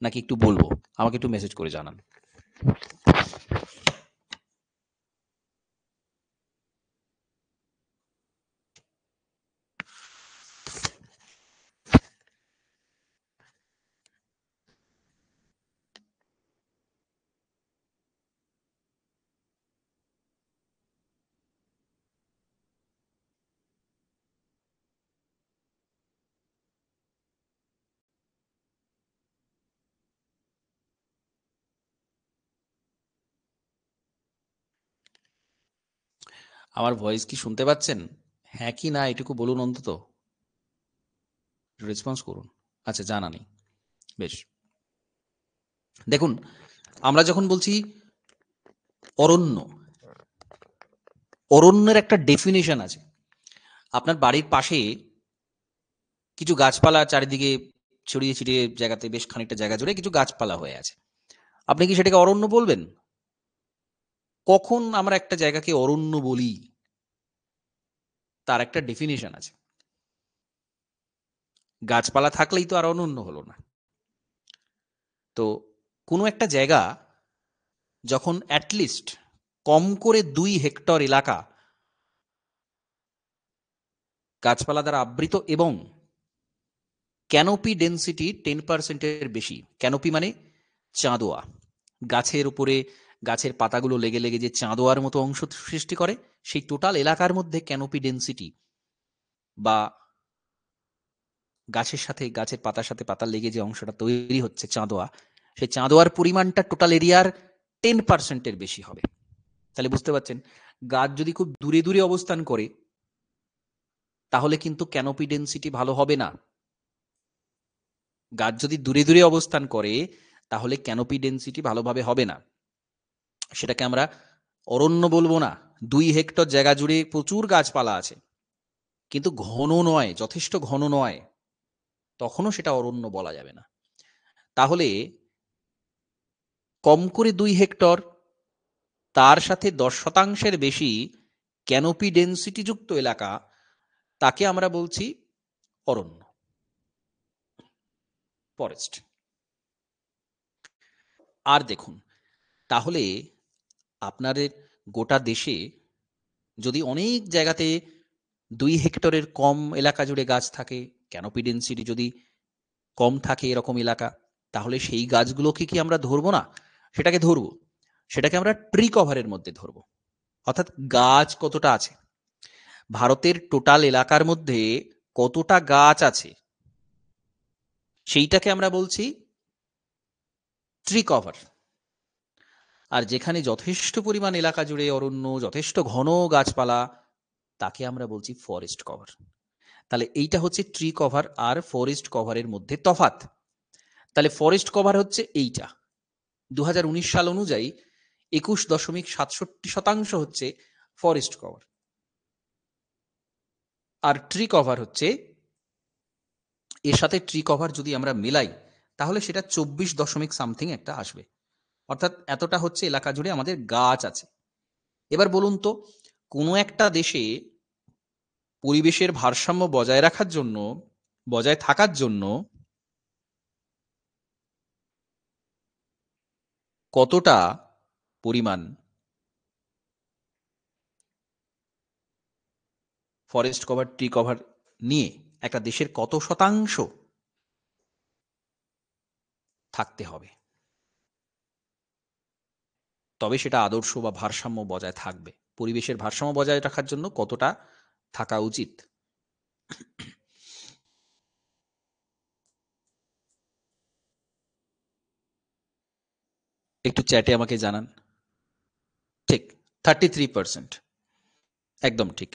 নাকি একটু বলবো? আমাকে একটু মেসেজ করে জানান। আমার ভয়েস কি শুনতে পাচ্ছেন? হ্যাঁ কি না এটুকু বলুন অন্তত, রেসপন্স করুন। আচ্ছা, জানা নেই। বেশ, দেখুন, আমরা যখন বলছি অরণ্য, অরণ্যের একটা ডেফিনেশন আছে। আপনার বাড়ির পাশে কিছু গাছপালা চারিদিকে ছড়িয়ে ছিটিয়ে জায়গাতে, বেশ খানিকটা জায়গা জুড়ে কিছু গাছপালা হয়ে আছে, আপনি কি সেটাকে অরণ্য বলবেন? কখন আমরা একটা জায়গাকে অরণ্য বলি, তার একটা ডেফিনেশন আছে। গাছপালা থাকলেই তো আর অরণ্য হলো না। তো কোনো একটা জায়গা যখন অ্যাটলিস্ট কম করে 2 হেক্টর এলাকা গাছপালা দ্বারা আবৃত এবং ক্যানোপি ডেন্সিটি 10%-এর বেশি। ক্যানোপি মানে চাঁদোয়া, গাছের উপরে গাছের পাতাগুলো লেগে লেগে যে চাঁদোয়ার মতো অংশ সৃষ্টি করে, সেই টোটাল এলাকার মধ্যে ক্যানোপি ডেন্সিটি বা গাছের সাথে গাছের পাতার সাথে পাতা লেগে যে অংশটা তৈরি হচ্ছে চাঁদোয়া, সেই চাঁদোয়ার পরিমাণটা টোটাল এরিয়ার 10%-এর বেশি হবে। তাহলে বুঝতে পারছেন, গাছ যদি খুব দূরে দূরে অবস্থান করে তাহলে কিন্তু ক্যানোপি ডেন্সিটি ভালো হবে না। গাছ যদি দূরে দূরে অবস্থান করে তাহলে ক্যানোপি ডেন্সিটি ভালোভাবে হবে না। সেটাকে আমরা অরণ্য বলবো না। 2 হেক্টর জায়গা জুড়ে প্রচুর গাছপালা আছে কিন্তু ঘন নয়, যথেষ্ট ঘন নয়, তখনও সেটা অরণ্য বলা যাবে না। তাহলে কম করে 2 হেক্টর, তার সাথে 10%-এর বেশি ক্যানোপি ডেন্সিটি যুক্ত এলাকা, তাকে আমরা বলছি অরণ্য, ফরেস্ট। আর দেখুন, তাহলে আপনাদের গোটা দেশে যদি অনেক জায়গাতে 2 হেক্টরের কম এলাকা জুড়ে গাছ থাকে, ক্যানোপি ডেন্সিটি যদি কম থাকে এরকম এলাকা, তাহলে সেই গাছগুলোকে কি আমরা ধরবো না? সেটাকে ধরবো। সেটাকে আমরা ট্রি কভারের মধ্যে ধরবো। অর্থাৎ গাছ কতটা আছে, ভারতের টোটাল এলাকার মধ্যে কতটা গাছ আছে, সেইটাকে আমরা বলছি ট্রি কভার। আর যেখানে যথেষ্ট পরিমাণ এলাকা জুড়ে অরণ্য, যথেষ্ট ঘন গাছপালা, তাকে আমরা বলছি ফরেস্ট কভার। তাহলে এইটা হচ্ছে ট্রি কভার আর ফরেস্ট কভারের মধ্যে তফাৎ। তাহলে ফরেস্ট কভার হচ্ছে এইটা, 2019 সাল অনুযায়ী 21.67% হচ্ছে ফরেস্ট কভার। আর ট্রি কভার হচ্ছে, এর সাথে ট্রি কভার যদি আমরা মেলাই তাহলে সেটা 24 দশমিক একটা আসবে। অর্থাৎ এতটা হচ্ছে এলাকা জুড়ে আমাদের গাছ আছে। এবার বলুন তো, কোনো একটা দেশে পরিবেশের ভারসাম্য বজায় রাখার জন্য, বজায় থাকার জন্য কতটা পরিমাণ ফরেস্ট কভার, ট্রি কভার নিয়ে একটা দেশের কত শতাংশ থাকতে হবে, তবে সেটা আদর্শ বা ভারসাম্য বজায় থাকবে? পরিবেশের ভারসাম্য বজায় রাখার জন্য কতটা থাকা উচিত? একটু চ্যাটে আমাকে জানান। ঠিক, 33%। একদম ঠিক।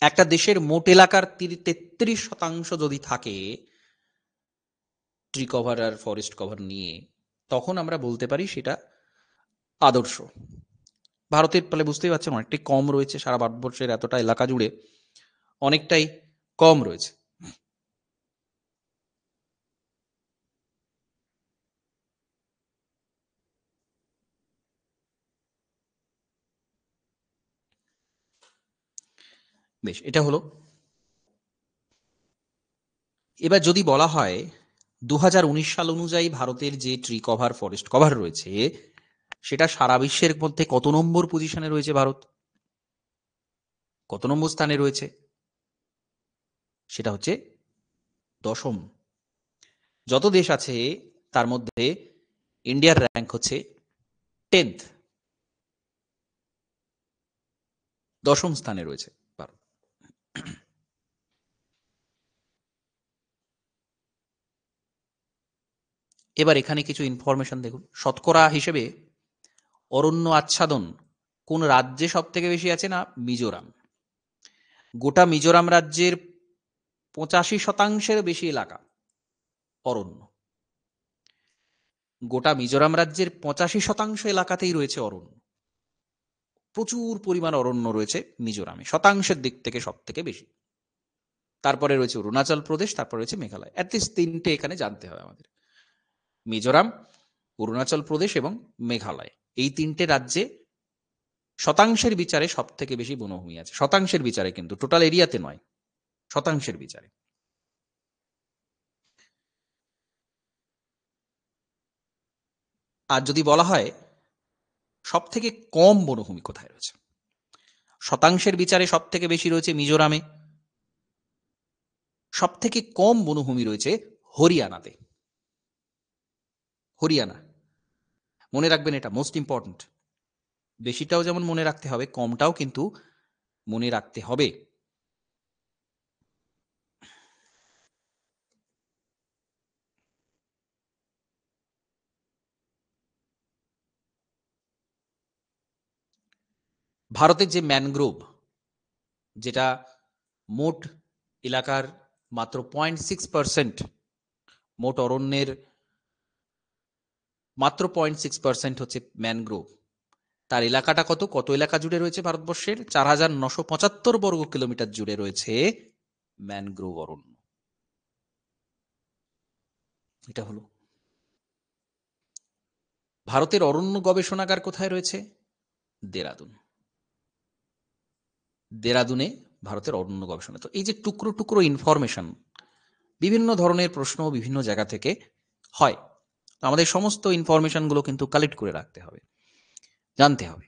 একটা দেশের মোট এলাকার 33% যদি থাকে ট্রি কভার আর ফরেস্ট কভার নিয়ে, তখন আমরা বলতে পারি সেটা আদর্শ। ভারতের ফলে বুঝতেই পারছেন অনেকটাই কম রয়েছে, সারা ভারতবর্ষের এতটা এলাকা জুড়ে অনেকটাই কম রয়েছে। বেশ, এটা হলো। এবার যদি বলা হয় 2019 সাল অনুযায়ী ভারতের যে ট্রি কভার, ফরেস্ট কভার রয়েছে, সেটা সারা বিশ্বের মধ্যে কত নম্বর পজিশনে রয়েছে ভারত? কত নম্বর স্থানে রয়েছে? সেটা হচ্ছে 10ম। যত দেশ আছে তার মধ্যে ইন্ডিয়ার র্যাঙ্ক হচ্ছে 10th, 10ম স্থানে রয়েছে ভারত। এবার এখানে কিছু ইনফরমেশন দেখুন। শতকরা হিসেবে অরণ্য আচ্ছাদন কোন রাজ্যে সব থেকে বেশি আছে? না, মিজোরাম। গোটা মিজোরাম রাজ্যের 85%-এর বেশি এলাকা অরণ্য। গোটা মিজোরাম রাজ্যের 85% এলাকাতেই রয়েছে অরণ্য। প্রচুর পরিমাণ অরণ্য রয়েছে মিজোরামে, শতাংশের দিক থেকে সব থেকে বেশি। তারপরে রয়েছে অরুণাচল প্রদেশ, তারপরে রয়েছে মেঘালয়। অ্যাটলিস্ট তিনটে এখানে জানতে হবে আমাদের: মিজোরাম, অরুণাচল প্রদেশ এবং মেঘালয়। এই তিনটে রাজ্যে শতাংশের বিচারে সব থেকে বেশি বনভূমি আছে। শতাংশের বিচারে, কিন্তু টোটাল এরিয়াতে নয়, শতাংশের বিচারে। আর যদি বলা হয় সব থেকে কম বনভূমি কোথায় রয়েছে, শতাংশের বিচারে সব থেকে বেশি রয়েছে মিজোরামে, সব থেকে কম বনভূমি রয়েছে হরিয়ানাতে। হরিয়ানা, মনে রাখবেন, এটা মোস্ট ইম্পর্টেন্ট। বেশিটাও যেমন মনে রাখতে হবে, কমটাও কিন্তু মনে রাখতে হবে। ভারতের যে ম্যানগ্রোভ, যেটা মোট এলাকার মাত্র 0.6%, মোট অরণ্যের মাত্র 0.6% হচ্ছে ম্যানগ্রোভ। তার এলাকাটা কত? কত এলাকা জুড়ে রয়েছে ভারতবর্ষের? 4,975 বর্গ কিলোমিটার জুড়ে রয়েছে ম্যানগ্রোভ অরণ্য। এটা হলো ভারতের অরণ্য গবেষণাগার। কোথায় রয়েছে? দেরাদুন। দেরাদুনে ভারতের অরণ্য গবেষণা। তো এই যে টুকরো টুকরো ইনফরমেশন, বিভিন্ন ধরনের প্রশ্ন বিভিন্ন জায়গা থেকে হয়, আমাদের সমস্ত ইনফরমেশনগুলো কিন্তু কালেক্ট করে রাখতে হবে, জানতে হবে।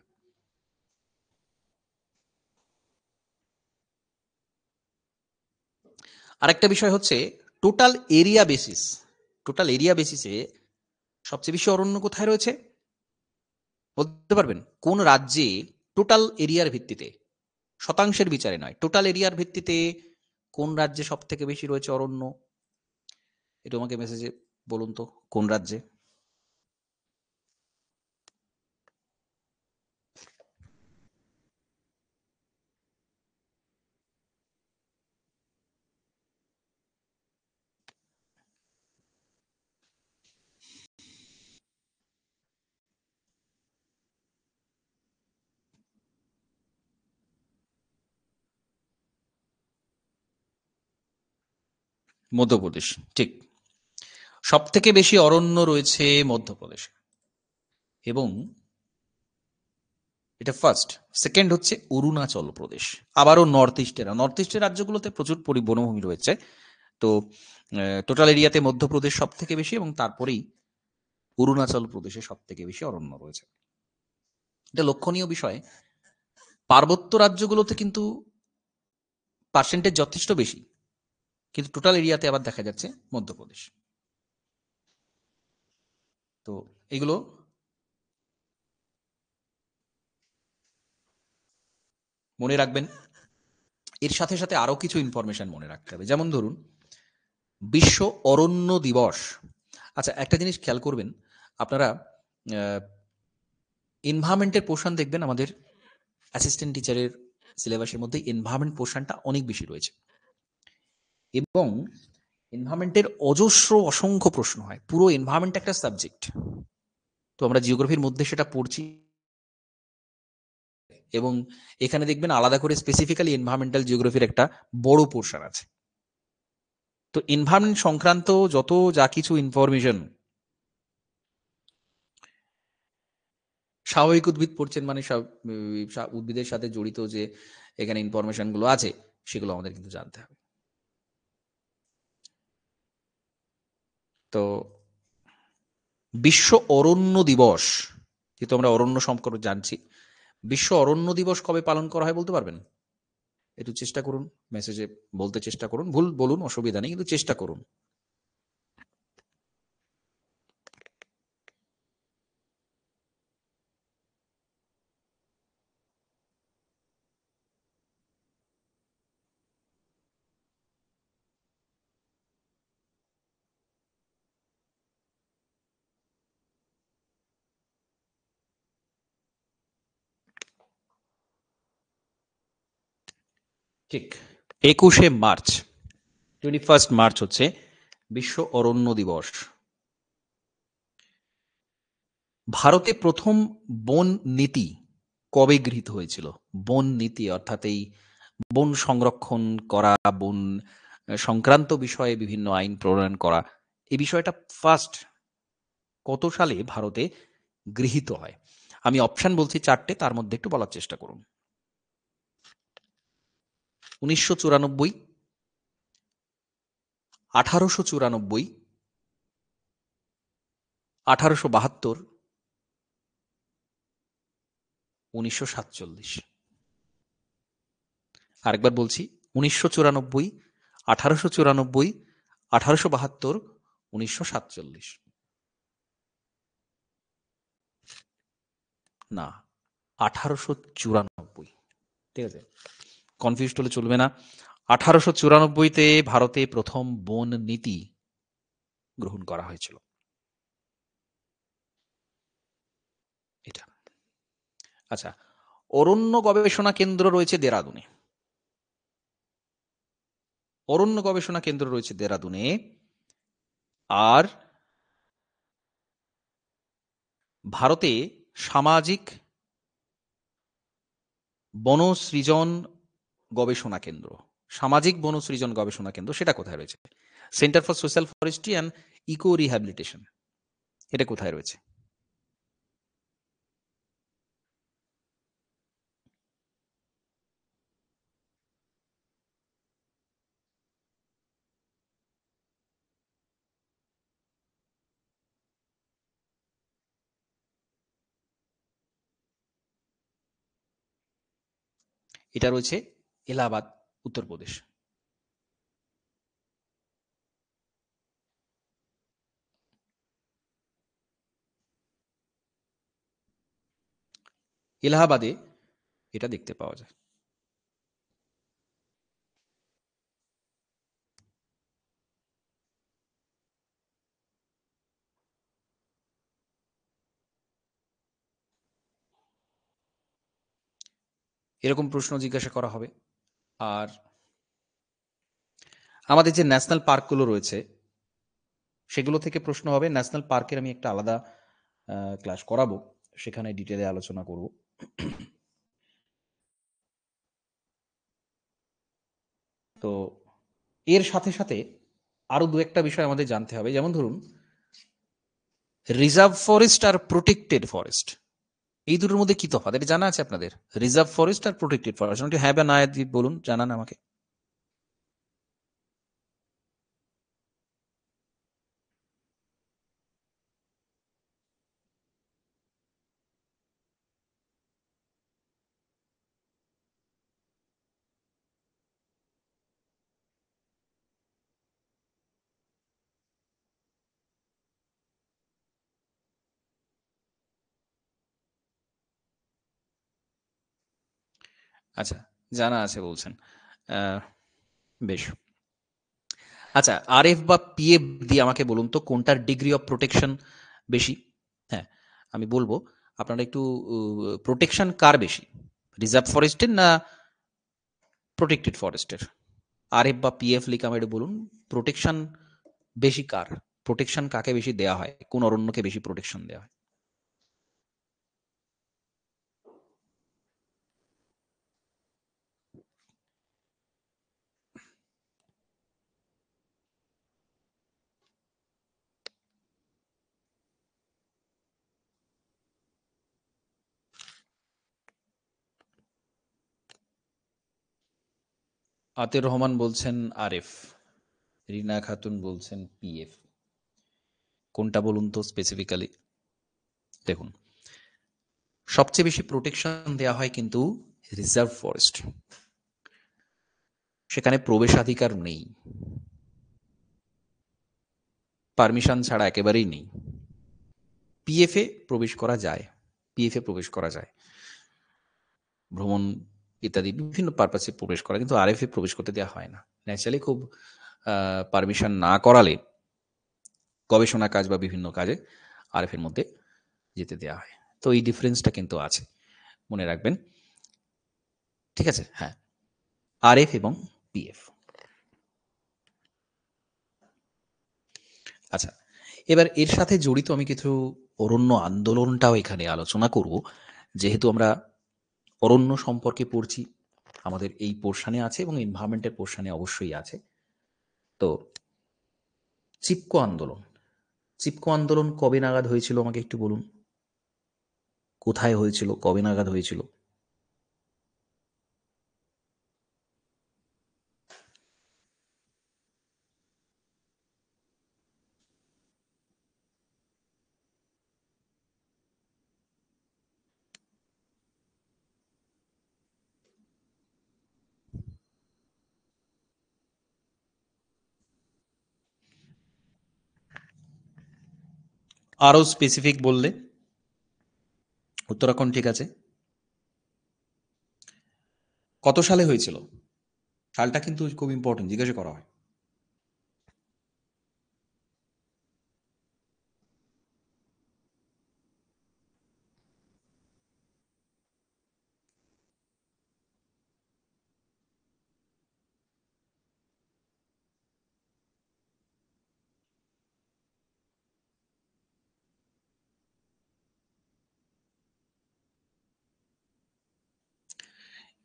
আরেকটা বিষয় হচ্ছে total area basis. Total area বেসিসে সবচেয়ে বেশি অরণ্য কোথায় রয়েছে বলতে পারবেন? কোন রাজ্যে টোটাল এরিয়ার ভিত্তিতে, শতাংশের বিচারে নয়, টোটাল এরিয়ার ভিত্তিতে কোন রাজ্যে সব থেকে বেশি রয়েছে অরণ্য? এটা আমাকে মেসেজে বলুন তো, কোন রাজ্যে? মধ্যপ্রদেশ, ঠিক। সব থেকে বেশি অরণ্য রয়েছে মধ্যপ্রদেশে, এবং এটা ফার্স্ট। সেকেন্ড হচ্ছে অরুণাচল প্রদেশ। আবারও নর্থ ইস্টের রাজ্যগুলোতে প্রচুর বনভূমি রয়েছে। তো টোটাল এরিয়াতে মধ্যপ্রদেশ সব থেকে বেশি, এবং তারপরেই অরুণাচল প্রদেশে সব থেকে বেশি অরণ্য রয়েছে। এটা লক্ষণীয় বিষয়। পার্বত্য রাজ্যগুলোতে কিন্তু পার্সেন্টেজ যথেষ্ট বেশি, কিন্তু টোটাল এরিয়াতে আবার দেখা যাচ্ছে মধ্যপ্রদেশ। তো এগুলো মনে রাখবেন। এর সাথে সাথে আরো কিছু ইনফরমেশন মনে রাখতে হবে, যেমন ধরুন বিশ্ব অরণ্য দিবস। আচ্ছা, একটা জিনিস খেয়াল করবেন আপনারা, এনভায়রনমেন্টের পোর্শন দেখবেন আমাদের অ্যাসিস্ট্যান্ট টিচারের সিলেবাসের মধ্যে এনভায়রনমেন্ট পোর্শনটা অনেক বেশি রয়েছে, এবং এনভায়রনমেন্টের অজস্র অসংখ্য প্রশ্ন হয়। পুরো এনভায়রনমেন্ট একটা সাবজেক্ট, তো আমরা জিওগ্রাফির মধ্যে সেটা পড়ছি, এবং এখানে দেখবেন আলাদা করে স্পেসিফিক্যালি এনভায়রনমেন্টাল জিওগ্রাফির একটা বড় পোর্শন আছে। তো এনভায়রনমেন্ট সংক্রান্ত যত যা কিছু ইনফরমেশন, স্বাভাবিক উদ্ভিদ পড়ছেন মানে সব উদ্ভিদের সাথে জড়িত যে এখানে ইনফরমেশন গুলো আছে, সেগুলো আমাদের কিন্তু জানতে হবে। তো বিশ্ব অরণ্য দিবস, যেহেতু আমরা অরণ্য সম্পর্কে জানছি, বিশ্ব অরণ্য দিবস কবে পালন করা হয় বলতে পারবেন? একটু চেষ্টা করুন, মেসেজে বলতে চেষ্টা করুন, ভুল বলুন, অসুবিধা নেই, কিন্তু চেষ্টা করুন। ঠিক 21শে মার্চ, 21 মার্চ হচ্ছে বিশ্ব অরণ্য দিবস। ভারতে প্রথম বন নীতি কবে গৃহীত হয়েছিল? বন নীতি অর্থাৎ এই বন সংরক্ষণ করা, বন সংক্রান্ত বিষয়ে বিভিন্ন আইন প্রণয়ন করা, এই বিষয়টা ফার্স্ট কত সালে ভারতে গৃহীত হয়? আমি অপশন বলছি চারটে, তার মধ্যে একটু বলার চেষ্টা করুন। 1994, 1894, 1872, 1947। আরেকবার বলছি, 1994, 1894, 1872, 1947। না, 1894। ঠিক আছে, কনফিউজ হলে চলবে না। 1894-তে ভারতে প্রথম বন নীতি গ্রহণ করা হয়েছিল। এটা আচ্ছা, অরণ্য গবেষণা কেন্দ্র রয়েছে দেরাদুনে। অরণ্য গবেষণা কেন্দ্র রয়েছে দেরাদুনে। আর ভারতে সামাজিক বনসৃজন গবেষণা কেন্দ্র, সামাজিক বনসৃজন গবেষণা কেন্দ্র, সেটা কোথায় রয়েছে? Centre for social forestry and eco rehabilitation, এটা কোথায় রয়েছে? এটা রয়েছে এলাহাবাদ, উত্তরপ্রদেশ। এলাহাবাদে এটা দেখতে পাওয়া যায়। এরকম প্রশ্ন জিজ্ঞাসা করা হবে। আর আমাদের যে ন্যাশনাল পার্কগুলো রয়েছে সেগুলো থেকে প্রশ্ন হবে। ন্যাশনাল পার্কের আমি একটা আলাদা ক্লাস করাবো, সেখানে ডিটেলে আলোচনা করব। তো এর সাথে সাথে আরো দু একটা বিষয় আমাদের জানতে হবে, যেমন ধরুন রিজার্ভ ফরেস্ট আর প্রোটেক্টেড ফরেস্ট, এই দুটোর মধ্যে কি তফাৎ, এটা জানা আছে আপনাদের? রিজার্ভ ফরেস্ট আর প্রোটেক্টেড ফরেস্ট, হ্যাঁ বা না বলুন, জানান আমাকে। আচ্ছা, জানা আছে বলছেন। আহ, বেশ। আচ্ছা, আরএফ বা পিএফ দিয়ে আমাকে বলুন তো কোনটার ডিগ্রি অফ প্রোটেকশন বেশি? হ্যাঁ, আমি বলবো, আপনারা একটু প্রোটেকশন কার বেশি, রিজার্ভ ফরেস্টের না প্রোটেক্টেড ফরেস্টের? আরএফ বা পিএফ লিখে আমার একটু বলুন, প্রোটেকশন বেশি কার, প্রোটেকশন কাকে বেশি দেওয়া হয়, কোন অরণ্যকে বেশি প্রোটেকশন দেওয়া হয়? আতের রহমান বলছেন আরএফ, রিনা খাতুন বলছেন পিএফ। কোনটা বলুন তো স্পেসিফিক্যালি? দেখুন, সবচেয়ে বেশি প্রোটেকশন দেওয়া হয় কিন্তু রিজার্ভ ফরেস্ট, সেখানে প্রবেশাধিকার নেই, পারমিশন ছাড়া একেবারেই নেই। পিএফএ প্রবেশ করা যায়, পিএফএ প্রবেশ করা যায়, ভ্রমণ ইত্যাদি বিভিন্ন পারপাসে প্রবেশ করা, কিন্তু আরএফএ প্রবেশ করতে দেওয়া হয় না। ন্যাচারালি খুব পারমিশন না করালে গবেষণা কাজ বা বিভিন্ন কাজে আরএফ এর মধ্যে যেতে দেওয়া হয়। তো এই ডিফারেন্সটা কিন্তু আছে, মনে রাখবেন। ঠিক আছে, হ্যাঁ, আরএফ এবং পিএফ। আচ্ছা, এবার এর সাথে জড়িত আমি কিছু অরণ্য আন্দোলনটাও এখানে আলোচনা করব, যেহেতু আমরা অরণ্য সম্পর্কে পড়ছি, আমাদের এই পোর্শনে আছে এবং এনভায়রনমেন্টের পোর্শনে অবশ্যই আছে। তো চিপকো আন্দোলন, চিপকো আন্দোলন কবে নাগাদ হয়েছিল আমাকে একটু বলুন, কোথায় হয়েছিল, কবে নাগাদ হয়েছিল? আরো স্পেসিফিক বললে? উত্তরাখণ্ড, ঠিক আছে। কত সালে হয়েছিল? সালটা কিন্তু খুব ইম্পর্টেন্ট, জিজ্ঞাসা করা হয়।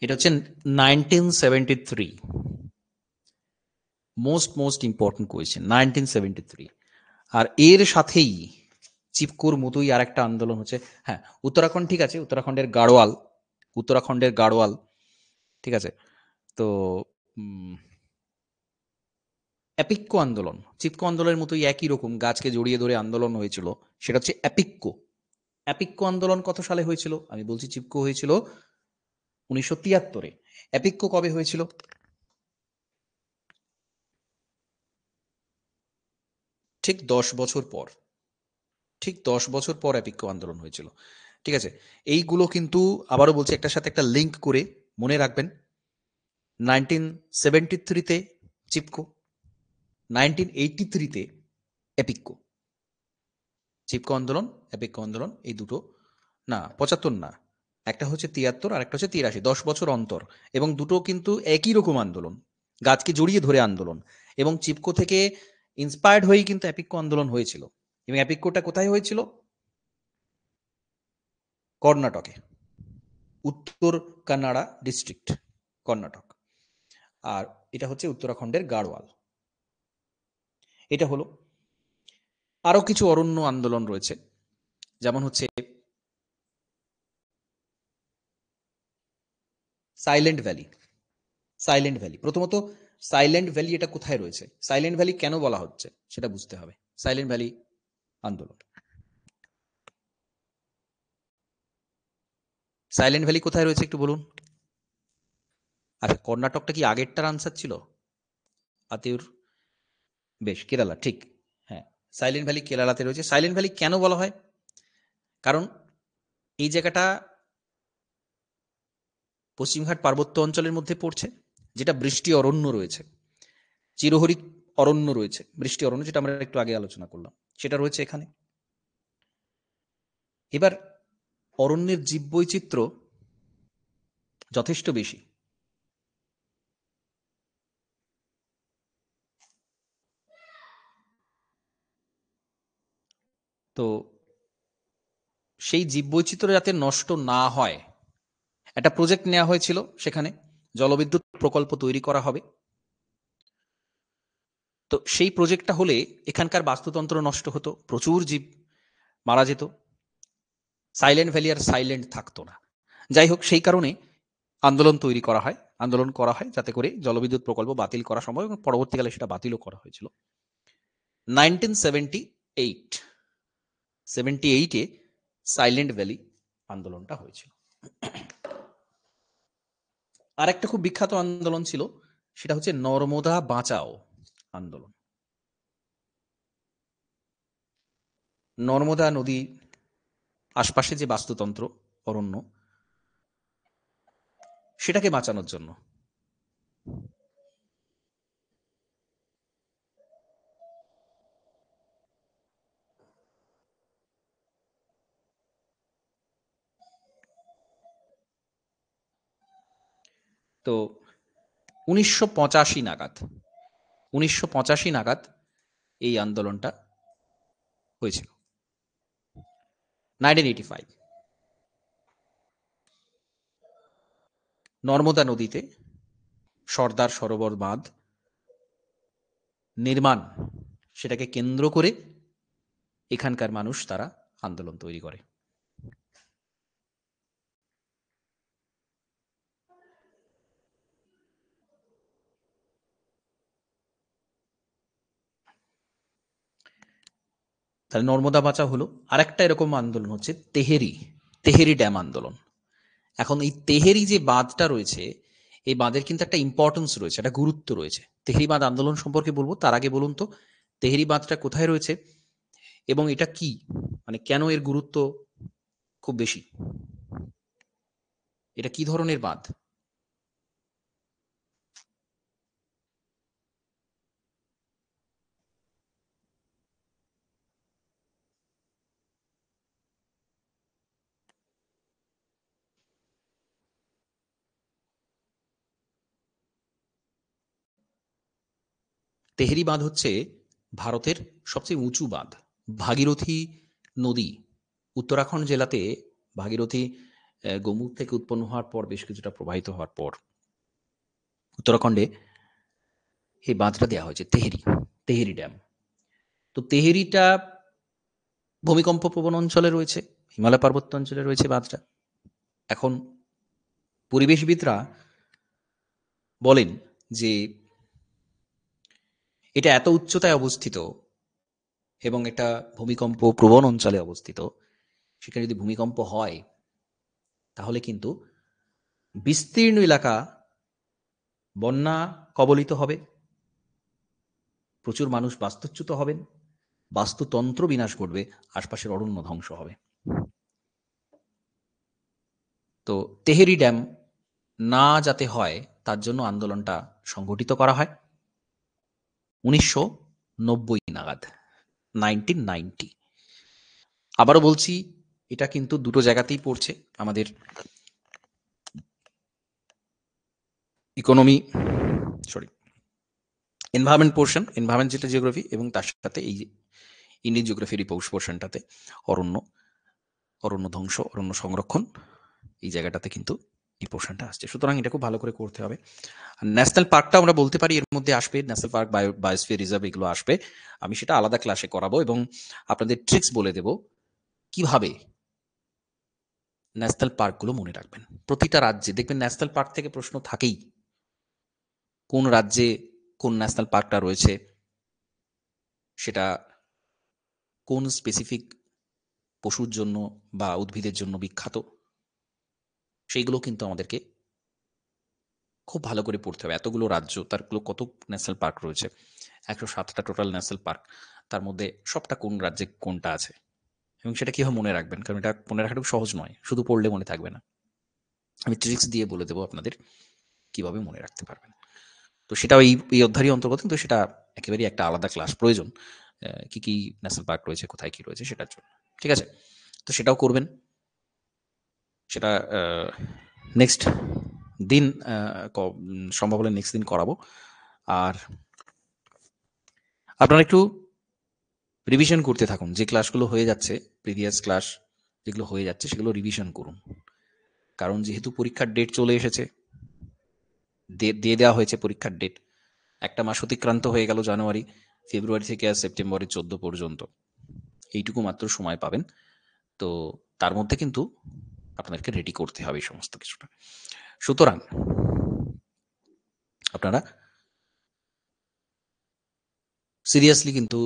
এটা হচ্ছে 1973। Most important question, 1973। আর এর সাথেই চিপকোর মতোই আর একটা আন্দোলন হচ্ছে, হ্যাঁ, উত্তরাখণ্ড, ঠিক আছে, উত্তরাখণ্ডের গাড়োয়াল, উত্তরাখণ্ডের গাড়োয়াল, ঠিক আছে। তো অ্যাপিক্কো আন্দোলন, চিপকো আন্দোলনের মতোই একই রকম গাছকে জড়িয়ে ধরে আন্দোলন হয়েছিল, সেটা হচ্ছে অ্যাপিক্কো। অ্যাপিক্কো আন্দোলন কত সালে হয়েছিল? আমি বলছি চিপকো হয়েছিল 1973-এ। অ্যাপিক্কো কবে হয়েছিল? ঠিক 10 বছর পর, ঠিক 10 বছর পর অ্যাপিক্কো আন্দোলন হয়েছিল। ঠিক আছে, এইগুলো কিন্তু আবারও বলছি একটার সাথে একটা লিঙ্ক করে মনে রাখবেন। 1973-তে চিপকো, 1983-তে এপিক্কো। চিপকো আন্দোলন, এপিক্কো আন্দোলন, এই দুটো, না 75 না, একটা হচ্ছে 73 আর একটা হচ্ছে 83, 10 বছর অন্তর। এবং দুটো কিন্তু একই রকম আন্দোলন, গাছকে জড়িয়ে ধরে আন্দোলন, এবং চিপকো থেকে ইন্সপায়ার্ড হয়েই কিন্তু এপিক্কো আন্দোলন হয়েছিল। এবং এপিক্কোটা কোথায় হয়েছিল? কর্ণাটকে, উত্তর কান্নাড়া ডিস্ট্রিক্ট, কর্ণাটক। আর এটা হচ্ছে উত্তরাখণ্ডের গাড়োয়াল। এটা হলো। আরো কিছু অরণ্য আন্দোলন রয়েছে, যেমন হচ্ছে সাইলেন্ট ভ্যালি। সাইলেন্ট ভ্যালি, প্রথমত সাইলেন্ট ভ্যালি এটা কোথায় রয়েছে, সাইলেন্ট ভ্যালি কেন বলা হচ্ছে সেটা বুঝতে হবে। সাইলেন্ট ভ্যালি আন্দোলন, সাইলেন্ট ভ্যালি কোথায় রয়েছে একটু বলুন। আচ্ছা, কর্ণাটকটা কি আগেরটার আনসার ছিল? আতিউর, বেশ, কেরালা, ঠিক। হ্যাঁ, সাইলেন্ট ভ্যালি কেরালাতে রয়েছে। সাইলেন্ট ভ্যালি কেন বলা হয়? কারণ এই জায়গাটা পশ্চিমঘাট পার্বত্য অঞ্চলের মধ্যে পড়ছে, যেটা বৃষ্টি অরণ্য রয়েছে, চিরহরিৎ অরণ্য রয়েছে, বৃষ্টি অরণ্য, যেটা আমরা একটু আগে আলোচনা করলাম, সেটা রয়েছে এখানে। এবার অরণ্যের জীববৈচিত্র্য যথেষ্ট বেশি। তো সেই জীববৈচিত্র্য যাতে নষ্ট না হয়, একটা প্রজেক্ট নেওয়া হয়েছিল, সেখানে জলবিদ্যুৎ প্রকল্প তৈরি করা হবে। তো সেই প্রজেক্টটা হলে এখানকার বাস্তুতন্ত্র নষ্ট হতো, প্রচুর জীব মারা যেত, সাইলেন্ট ভ্যালি আর সাইলেন্ট থাকতো না। যাই হোক, সেই কারণে আন্দোলন তৈরি করা হয়, আন্দোলন করা হয় যাতে করে জলবিদ্যুৎ প্রকল্প বাতিল করা সম্ভব, এবং পরবর্তীকালে সেটা বাতিলও করা হয়েছিল। 1970 78 সাইলেন্ট ভ্যালি আন্দোলনটা হয়েছিল। আর একটা খুব বিখ্যাত আন্দোলন ছিল, সেটা হচ্ছে নর্মদা বাঁচাও আন্দোলন। নর্মদা নদী আশপাশে যে বাস্তুতন্ত্র অরণ্য, সেটাকে বাঁচানোর জন্য। তো 1985 নাগাদ 1985 নাগাদ এই আন্দোলনটা হয়েছিল। 1985 নর্মদা নদীতে সর্দার সরোবর বাঁধ নির্মাণ, সেটাকে কেন্দ্র করে এখানকার মানুষ তারা আন্দোলন তৈরি করে। তাহলে নর্মদা বাঁচা হলো। আরেকটা এরকম আন্দোলন হচ্ছে তেহেরি ড্যাম আন্দোলন। এখন এই তেহেরি যে বাঁধটা রয়েছে, এই বাঁধের কিন্তু একটা ইম্পর্টেন্স রয়েছে, একটা গুরুত্ব রয়েছে। তেহেরি বাঁধ আন্দোলন সম্পর্কে বলবো, তার আগে বলুন তো তেহেরি বাঁধটা কোথায় রয়েছে এবং এটা কি, মানে কেন এর গুরুত্ব খুব বেশি, এটা কি ধরনের বাঁধ? তেহেরি বাঁধ হচ্ছে ভারতের সবচেয়ে উঁচু বাঁধ। ভাগীরথী নদী উত্তরাখণ্ড জেলাতে, ভাগীরথী গোমুখ থেকে উৎপন্ন হওয়ার পর বেশ কিছুটা প্রবাহিত হওয়ার পর উত্তরাখণ্ডে এই বাঁধটা দেওয়া হয়েছে, তেহেরি ড্যাম। তো তেহেরিটা ভূমিকম্প প্রবণ অঞ্চলে রয়েছে, হিমালয় পার্বত্য অঞ্চলে রয়েছে বাঁধটা। এখন পরিবেশবিদরা বলেন যে এটা এত উচ্চতায় অবস্থিত এবং এটা ভূমিকম্প প্রবণ অঞ্চলে অবস্থিত, সেখানে যদি ভূমিকম্প হয় তাহলে কিন্তু বিস্তীর্ণ এলাকা বন্যা কবলিত হবে, প্রচুর মানুষ বাস্তুচ্যুত হবেন, বাস্তুতন্ত্র বিনাশ ঘটবে, আশপাশের অরণ্য ধ্বংস হবে। তো তেহেরি ড্যাম না যাতে হয় তার জন্য আন্দোলনটা সংগঠিত করা হয় 1990 নাগাদ, 1990। আবারও বলছি, এটা কিন্তু দুটো জায়গাতেই পড়ছে, আমাদের economy, sorry, environment portion, environment যেটা জিওগ্রাফি, এবং তার সাথে এই ইন্ডিয়ান জিওগ্রাফির এই পোর্শনটাতে অরণ্য, অরণ্য ধ্বংস, অরণ্য সংরক্ষণ, এই জায়গাটাতে কিন্তু এই পোর্শনটা আসছে। সুতরাং এটা খুব ভালো করে করতে হবে। ন্যাশনাল পার্কটা আমরা বলতে পারি এর মধ্যে আসবে, ন্যাশনাল পার্ক, বায়োস্ফিয়ার রিজার্ভ, এগুলো আসবে। আমি সেটা আলাদা ক্লাসে করাবো এবং আপনাদের ট্রিক্স বলে দেব কিভাবে ন্যাশনাল পার্কগুলো মনে রাখবেন। প্রতিটা রাজ্যে দেখবেন ন্যাশনাল পার্ক থেকে প্রশ্ন থাকেই, কোন রাজ্যে কোন ন্যাশনাল পার্কটা রয়েছে, সেটা কোন স্পেসিফিক পশুর জন্য বা উদ্ভিদের জন্য বিখ্যাত, সেইগুলো কিন্তু আমাদেরকে খুব ভালো করে পড়তে হবে। এতগুলো রাজ্য, তারগুলো কত ন্যাশনাল পার্ক রয়েছে, 107টা টোটাল ন্যাশনাল পার্ক, তার মধ্যে সবটা কোন রাজ্যে কোনটা আছে, এবং সেটা কিভাবে মনে রাখবেন, কারণ এটা মনে রাখাটা সহজ নয়, শুধু পড়লে মনে থাকবে না। আমি ট্রিক্স দিয়ে বলে দেবো আপনাদের কিভাবে মনে রাখতে পারবেন। তো সেটাও এই অধ্যায়ের অন্তর্গত, কিন্তু সেটা একেবারেই একটা আলাদা ক্লাস প্রয়োজন, কি কি ন্যাশনাল পার্ক রয়েছে, কোথায় কি রয়েছে সেটার জন্য। ঠিক আছে, তো সেটাও করবেন। সেটা নেক্সট দিন সম্ভব হলে নেক্সট দিন করাবো। আর আপনারা একটু রিভিশন করতে থাকুন, যে ক্লাসগুলো হয়ে যাচ্ছে, প্রিভিয়াস ক্লাস যেগুলো হয়ে যাচ্ছে সেগুলো রিভিশন করুন। কারণ যেহেতু পরীক্ষার ডেট চলে এসেছে, দিয়ে দেওয়া হয়েছে পরীক্ষার ডেট, একটা মাস অতিক্রান্ত হয়ে গেল, জানুয়ারি, ফেব্রুয়ারি থেকে আর সেপ্টেম্বরের 14 পর্যন্ত এইটুকু মাত্র সময় পাবেন। তো তার মধ্যে কিন্তু আপনাদেরকে রেডি করতে হবে এই সমস্ত কিছুটা। সুতরাং আপনারা সিরিয়াসলি কিন্তু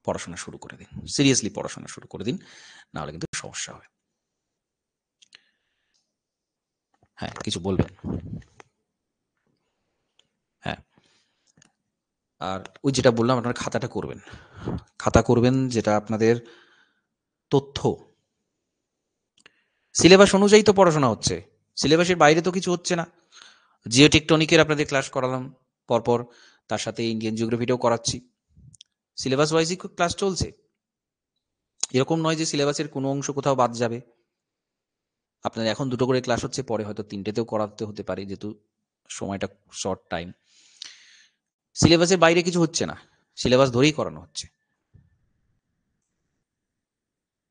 পড়াশোনা শুরু করে দিন, সিরিয়াসলি পড়াশোনা শুরু করে দিন, না হলে কিন্তু সমস্যা হবে। হ্যাঁ, কিছু বলবেন? হ্যাঁ, আর ওই যেটা বললাম, আপনার খাতাটা করবেন, খাতা করবেন যেটা আপনাদের তথ্য সিলেবাস অনুযায়ী তো পড়াশোনা হচ্ছে, সিলেবাসের বাইরে তো কিছু হচ্ছে না। জিওটেকটনিকের আপনাদের ক্লাস করালাম পরপর, তার সাথে ইন্ডিয়ান জিওগ্রাফিটাও করাচ্ছি, সিলেবাস ওয়াইজই ক্লাস চলছে। এরকম নয় যে সিলেবাসের কোনো অংশ কোথাও বাদ যাবে। আপনার এখন 2টো করে ক্লাস হচ্ছে, পরে হয়তো 3টেতেও করাতে হতে পারে, যেহেতু সময়টা শর্ট টাইম। সিলেবাসের বাইরে কিছু হচ্ছে না, সিলেবাস ধরেই করানো হচ্ছে,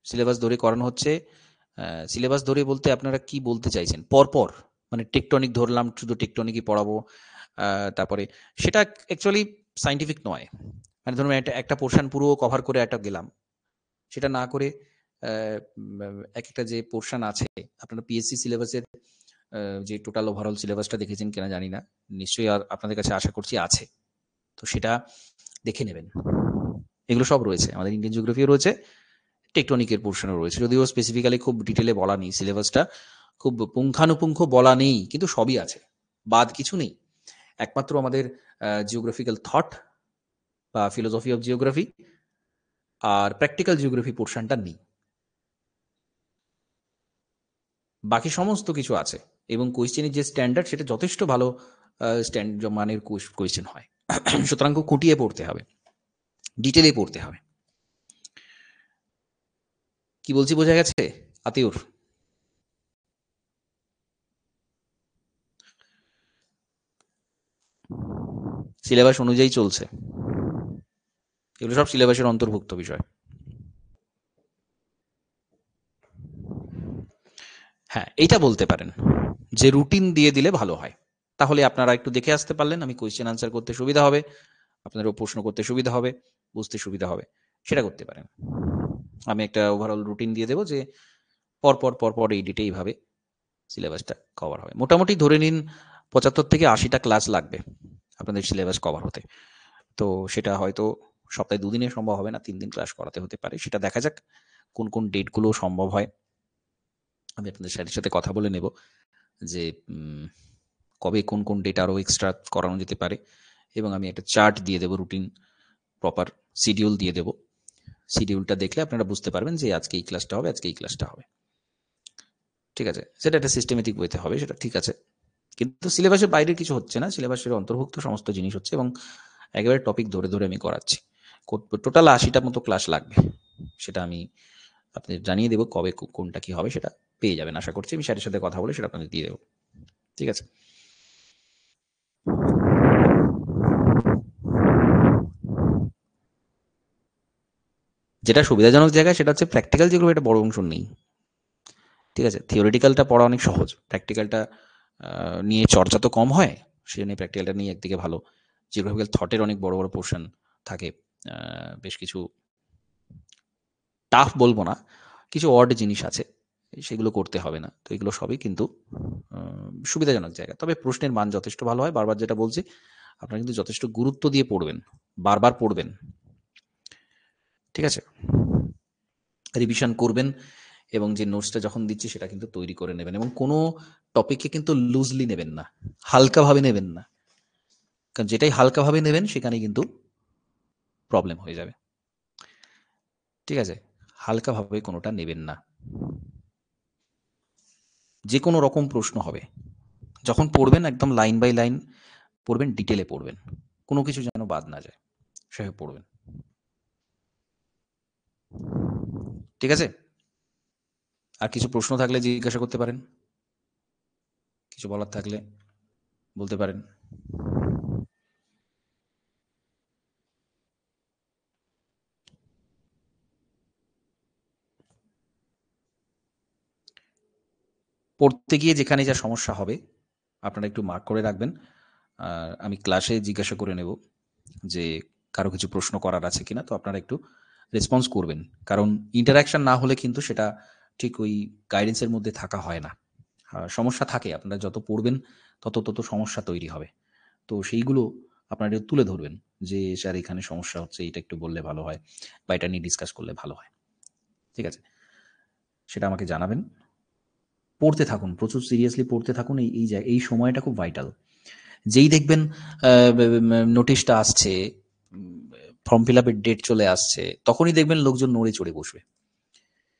সিলেবাস ধরে করানো হচ্ছে। সিলেবাস ধরে বলতে আপনারা কি বলতে চাইছেন? পরপর মানে টেকটনিক ধরলাম, শুধু টেকটনিকই পড়াবো, তারপরে সেটা অ্যাকচুয়ালি সাইন্টিফিক নয়। মানে ধরুন একটা পোর্শন পুরো কভার করে একটা গেলাম, সেটা না করে এক একটা যে পোর্শন আছে, আপনারা পিএসসি সিলেবাসের যে টোটাল ওভারঅল সিলেবাসটা দেখেছেন কিনা জানি না, নিশ্চয়ই আপনাদের কাছে আশা করছি আছে, তো সেটা দেখে নেবেন। এগুলো সব রয়েছে, আমাদের ইন্ডিয়ান জিওগ্রাফিও রয়েছে, টেকটনিকের পোর্শনও রয়েছে, যদিও স্পেসিফিক্যালি খুব ডিটেলে বলা নেই, সিলেবাসটা খুব পুঙ্খানুপুঙ্খ বলা নেই, কিন্তু সবই আছে, বাদ কিছু নেই। একমাত্র আমাদের জিওগ্রাফিক্যাল থট বা ফিলোসফি অফ জিওগ্রাফি আর প্র্যাকটিক্যাল জিওগ্রাফি পোর্শনটা নেই, বাকি সমস্ত কিছু আছে। এবং কোয়েশ্চেনের যে স্ট্যান্ডার্ড, সেটা যথেষ্ট ভালো মানের কোয়েশ্চেন হয়। সুতরাং খুব খুঁটিয়ে পড়তে হবে, ডিটেলে পড়তে হবে। কি বলছি বোঝা গেছে আতিউর? সিলেবাস অনুযায়ী চলছে, এগুলো সব সিলেবাসের অন্তর্ভুক্ত বিষয়। হ্যাঁ, এইটা বলতে পারেন যে রুটিন দিয়ে দিলে ভালো হয়, তাহলে আপনারা একটু দেখে আসতে পারলেন, আমি কোয়েশ্চেন আনসার করতে সুবিধা হবে, আপনাদেরও প্রশ্ন করতে সুবিধা হবে, বুঝতে সুবিধা হবে, সেটা করতে পারেন। আমি একটা ওভারঅল রুটিন দিয়ে দেবো যে পরপর পরপর এই ডেটে এইভাবে সিলেবাসটা কভার হবে। মোটামুটি ধরে নিন 75 থেকে 80টা ক্লাস লাগবে আপনাদের সিলেবাস কভার হতে। তো সেটা হয়তো সপ্তাহে 2 দিনে সম্ভব হবে না, 3 দিন ক্লাস করাতে হতে পারে, সেটা দেখা যাক কোন কোন ডেটগুলো সম্ভব হয়। আমি আপনাদের সাথে সাথে কথা বলে নেব যে কবে কোন কোন ডেট আরও এক্সট্রা করানো যেতে পারে, এবং আমি একটা চার্ট দিয়ে দেবো, রুটিন প্রপার শিডিউল দিয়ে দেবো। শিডিউলটা দেখলে আপনারা বুঝতে পারবেন যে আজকে এই ক্লাসটা হবে, আজকে এই ক্লাসটা হবে, ঠিক আছে? সেটা একটা সিস্টেমেটিক ওয়েতে হবে, সেটা ঠিক আছে, কিন্তু সিলেবাসের বাইরে কিছু হচ্ছে না, সিলেবাসের অন্তর্ভুক্ত সমস্ত জিনিস হচ্ছে, এবং একেবারে টপিক ধরে ধরে আমি করাচ্ছি। টোটাল 80টা মতো ক্লাস লাগবে, সেটা আমি আপনাদের জানিয়ে দেবো, কবে কোনটা কি হবে সেটা পেয়ে যাবেন আশা করছি। আমি স্যারের সাথে কথা বলে সেটা আপনাদের দিয়ে দেবো, ঠিক আছে? যেটা সুবিধাজনক জায়গা সেটা হচ্ছে প্র্যাকটিক্যাল, যেগুলো এটা বড় অংশ নেই, ঠিক আছে? থিওরিটিক্যালটা পড়া অনেক সহজ, প্র্যাকটিক্যালটা নিয়ে চর্চা তো কম হয়, সেই জন্য প্র্যাকটিক্যালটা নিয়ে একদিকে ভালো। জিওগ্রাফিক্যাল থটের অনেক বড় বড় পোর্শন থাকে, বেশ কিছু টাফ বলবো না, কিছু অড জিনিস আছে, সেগুলো করতে হবে না। তো এগুলো সবই কিন্তু সুবিধাজনক জায়গা, তবে প্রশ্নের মান যথেষ্ট ভালো হয়। বারবার যেটা বলছি, আপনারা কিন্তু যথেষ্ট গুরুত্ব দিয়ে পড়বেন, বারবার পড়বেন, ঠিক আছে? রিভিশন করবেন, এবং যে নোটসটা যখন দিচ্ছি সেটা কিন্তু তৈরি করে নেবেন, এবং কোনো টপিককে কিন্তু লুজলি নেবেন না, হালকাভাবে নেবেন না, কারণ যেটাই হালকাভাবে নেবেন সেখানেই কিন্তু প্রবলেম হয়ে যাবে, ঠিক আছে? হালকাভাবে কোনোটা নেবেন না। যে কোনো রকম প্রশ্ন হবে, যখন পড়বেন একদম লাইন বাই লাইন পড়বেন, ডিটেলে পড়বেন, কোনো কিছু যেন বাদ না যায়, সেভাবে পড়বেন, ঠিক আছে? আর কিছু প্রশ্ন থাকলে জিজ্ঞাসা করতে পারেন, কিছু বলার থাকলে বলতে পারেন। পড়তে গিয়ে যেখানে যা সমস্যা হবে আপনারা একটু মার্ক করে রাখবেন, আর আমি ক্লাসে জিজ্ঞাসা করে নেব যে কারো কিছু প্রশ্ন করার আছে কিনা, তো আপনারা একটু রেসপন্স করবেন, কারণ ইন্টারাকশন না হলে কিন্তু সেটা ঠিক ওই গাইডেন্সের মধ্যে থাকা হয় না। সমস্যা থাকে, আপনারা যত পড়বেন তত তত সমস্যা তৈরি হবে, তো সেইগুলো আপনারা একটু তুলে ধরবেন, যে স্যার এখানে সমস্যা হচ্ছে, এটা একটু বললে ভালো হয় বা এটা নিয়ে ডিসকাস করলে ভালো হয়, ঠিক আছে, সেটা আমাকে জানাবেন। পড়তে থাকুন, প্রচুর সিরিয়াসলি পড়তে থাকুন। এই সময়টা খুব ভাইটাল। যেই দেখবেন নোটিশটা আসছে, ফর্ম ফিল আপের ডেট চলে আসছে, তখনই দেখবেন লোকজন নড়ে চড়ে বসবে।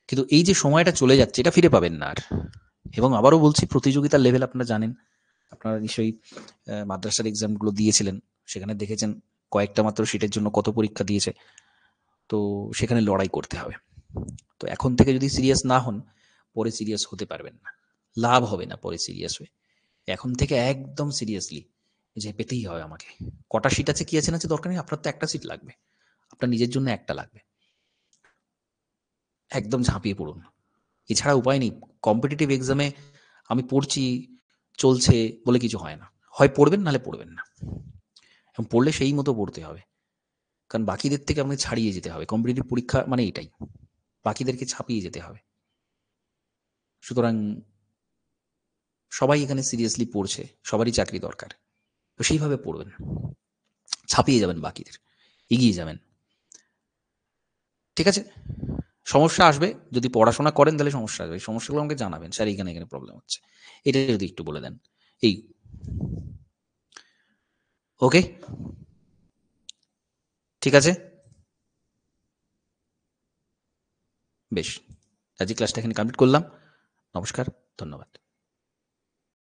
কিন্তু এই যে সময়টা চলে যাচ্ছে, এটা ফিরে পাবেন না আর। এবং আবারও বলছি, প্রতিযোগিতার লেভেল আপনারা জানেন, আপনারা নিশ্চয়ই মাদ্রাসার এক্সামগুলো দিয়েছিলেন, সেখানে দেখেছেন কয়েকটা মাত্র সিটের জন্য কত পরীক্ষা দিয়েছে। তো সেখানে লড়াই করতে হবে। তো এখন থেকে যদি সিরিয়াস না হন, পরে সিরিয়াস হতে পারবেন না, লাভ হবে না পরে সিরিয়াস হয়ে। এখন থেকে একদম সিরিয়াসলি যে পেতেই হবে আমাকে। কটা সিট আছে কি আছে না আছে দরকার নেই, আপনার তো একটা সিট লাগবে, আপনার নিজের জন্য একটা লাগবে। একদম ঝাঁপিয়ে পড়ুন, এছাড়া উপায় নেই। কম্পিটিটিভ এক্সামে আমি পড়ছি, চলছে বলে কিছু হয় না। হয় পড়বেন, নাহলে পড়বেন না। এবং পড়লে সেই মতো পড়তে হবে, কারণ বাকিদের থেকে আমাকে ছাড়িয়ে যেতে হবে। কম্পিটিটিভ পরীক্ষা মানে এটাই, বাকিদেরকে ছাপিয়ে যেতে হবে। সুতরাং সবাই এখানে সিরিয়াসলি পড়ছে, সবারই চাকরি দরকার, তো সেইভাবে পড়বেন, ছাপিয়ে যাবেন বাকিদের, এগিয়ে যাবেন, ঠিক আছে। সমস্যা আসবে, যদি পড়াশোনা করেন তাহলে সমস্যা আসবে, এই সমস্যাগুলো আমাকে জানাবেন, স্যার এখানে এখানে প্রবলেম হচ্ছে, এটা যদি একটু বলে দেন। এই ওকে, ঠিক আছে, বেশ, আজকে ক্লাসটা এখানে কমপ্লিট করলাম। নমস্কার, ধন্যবাদ।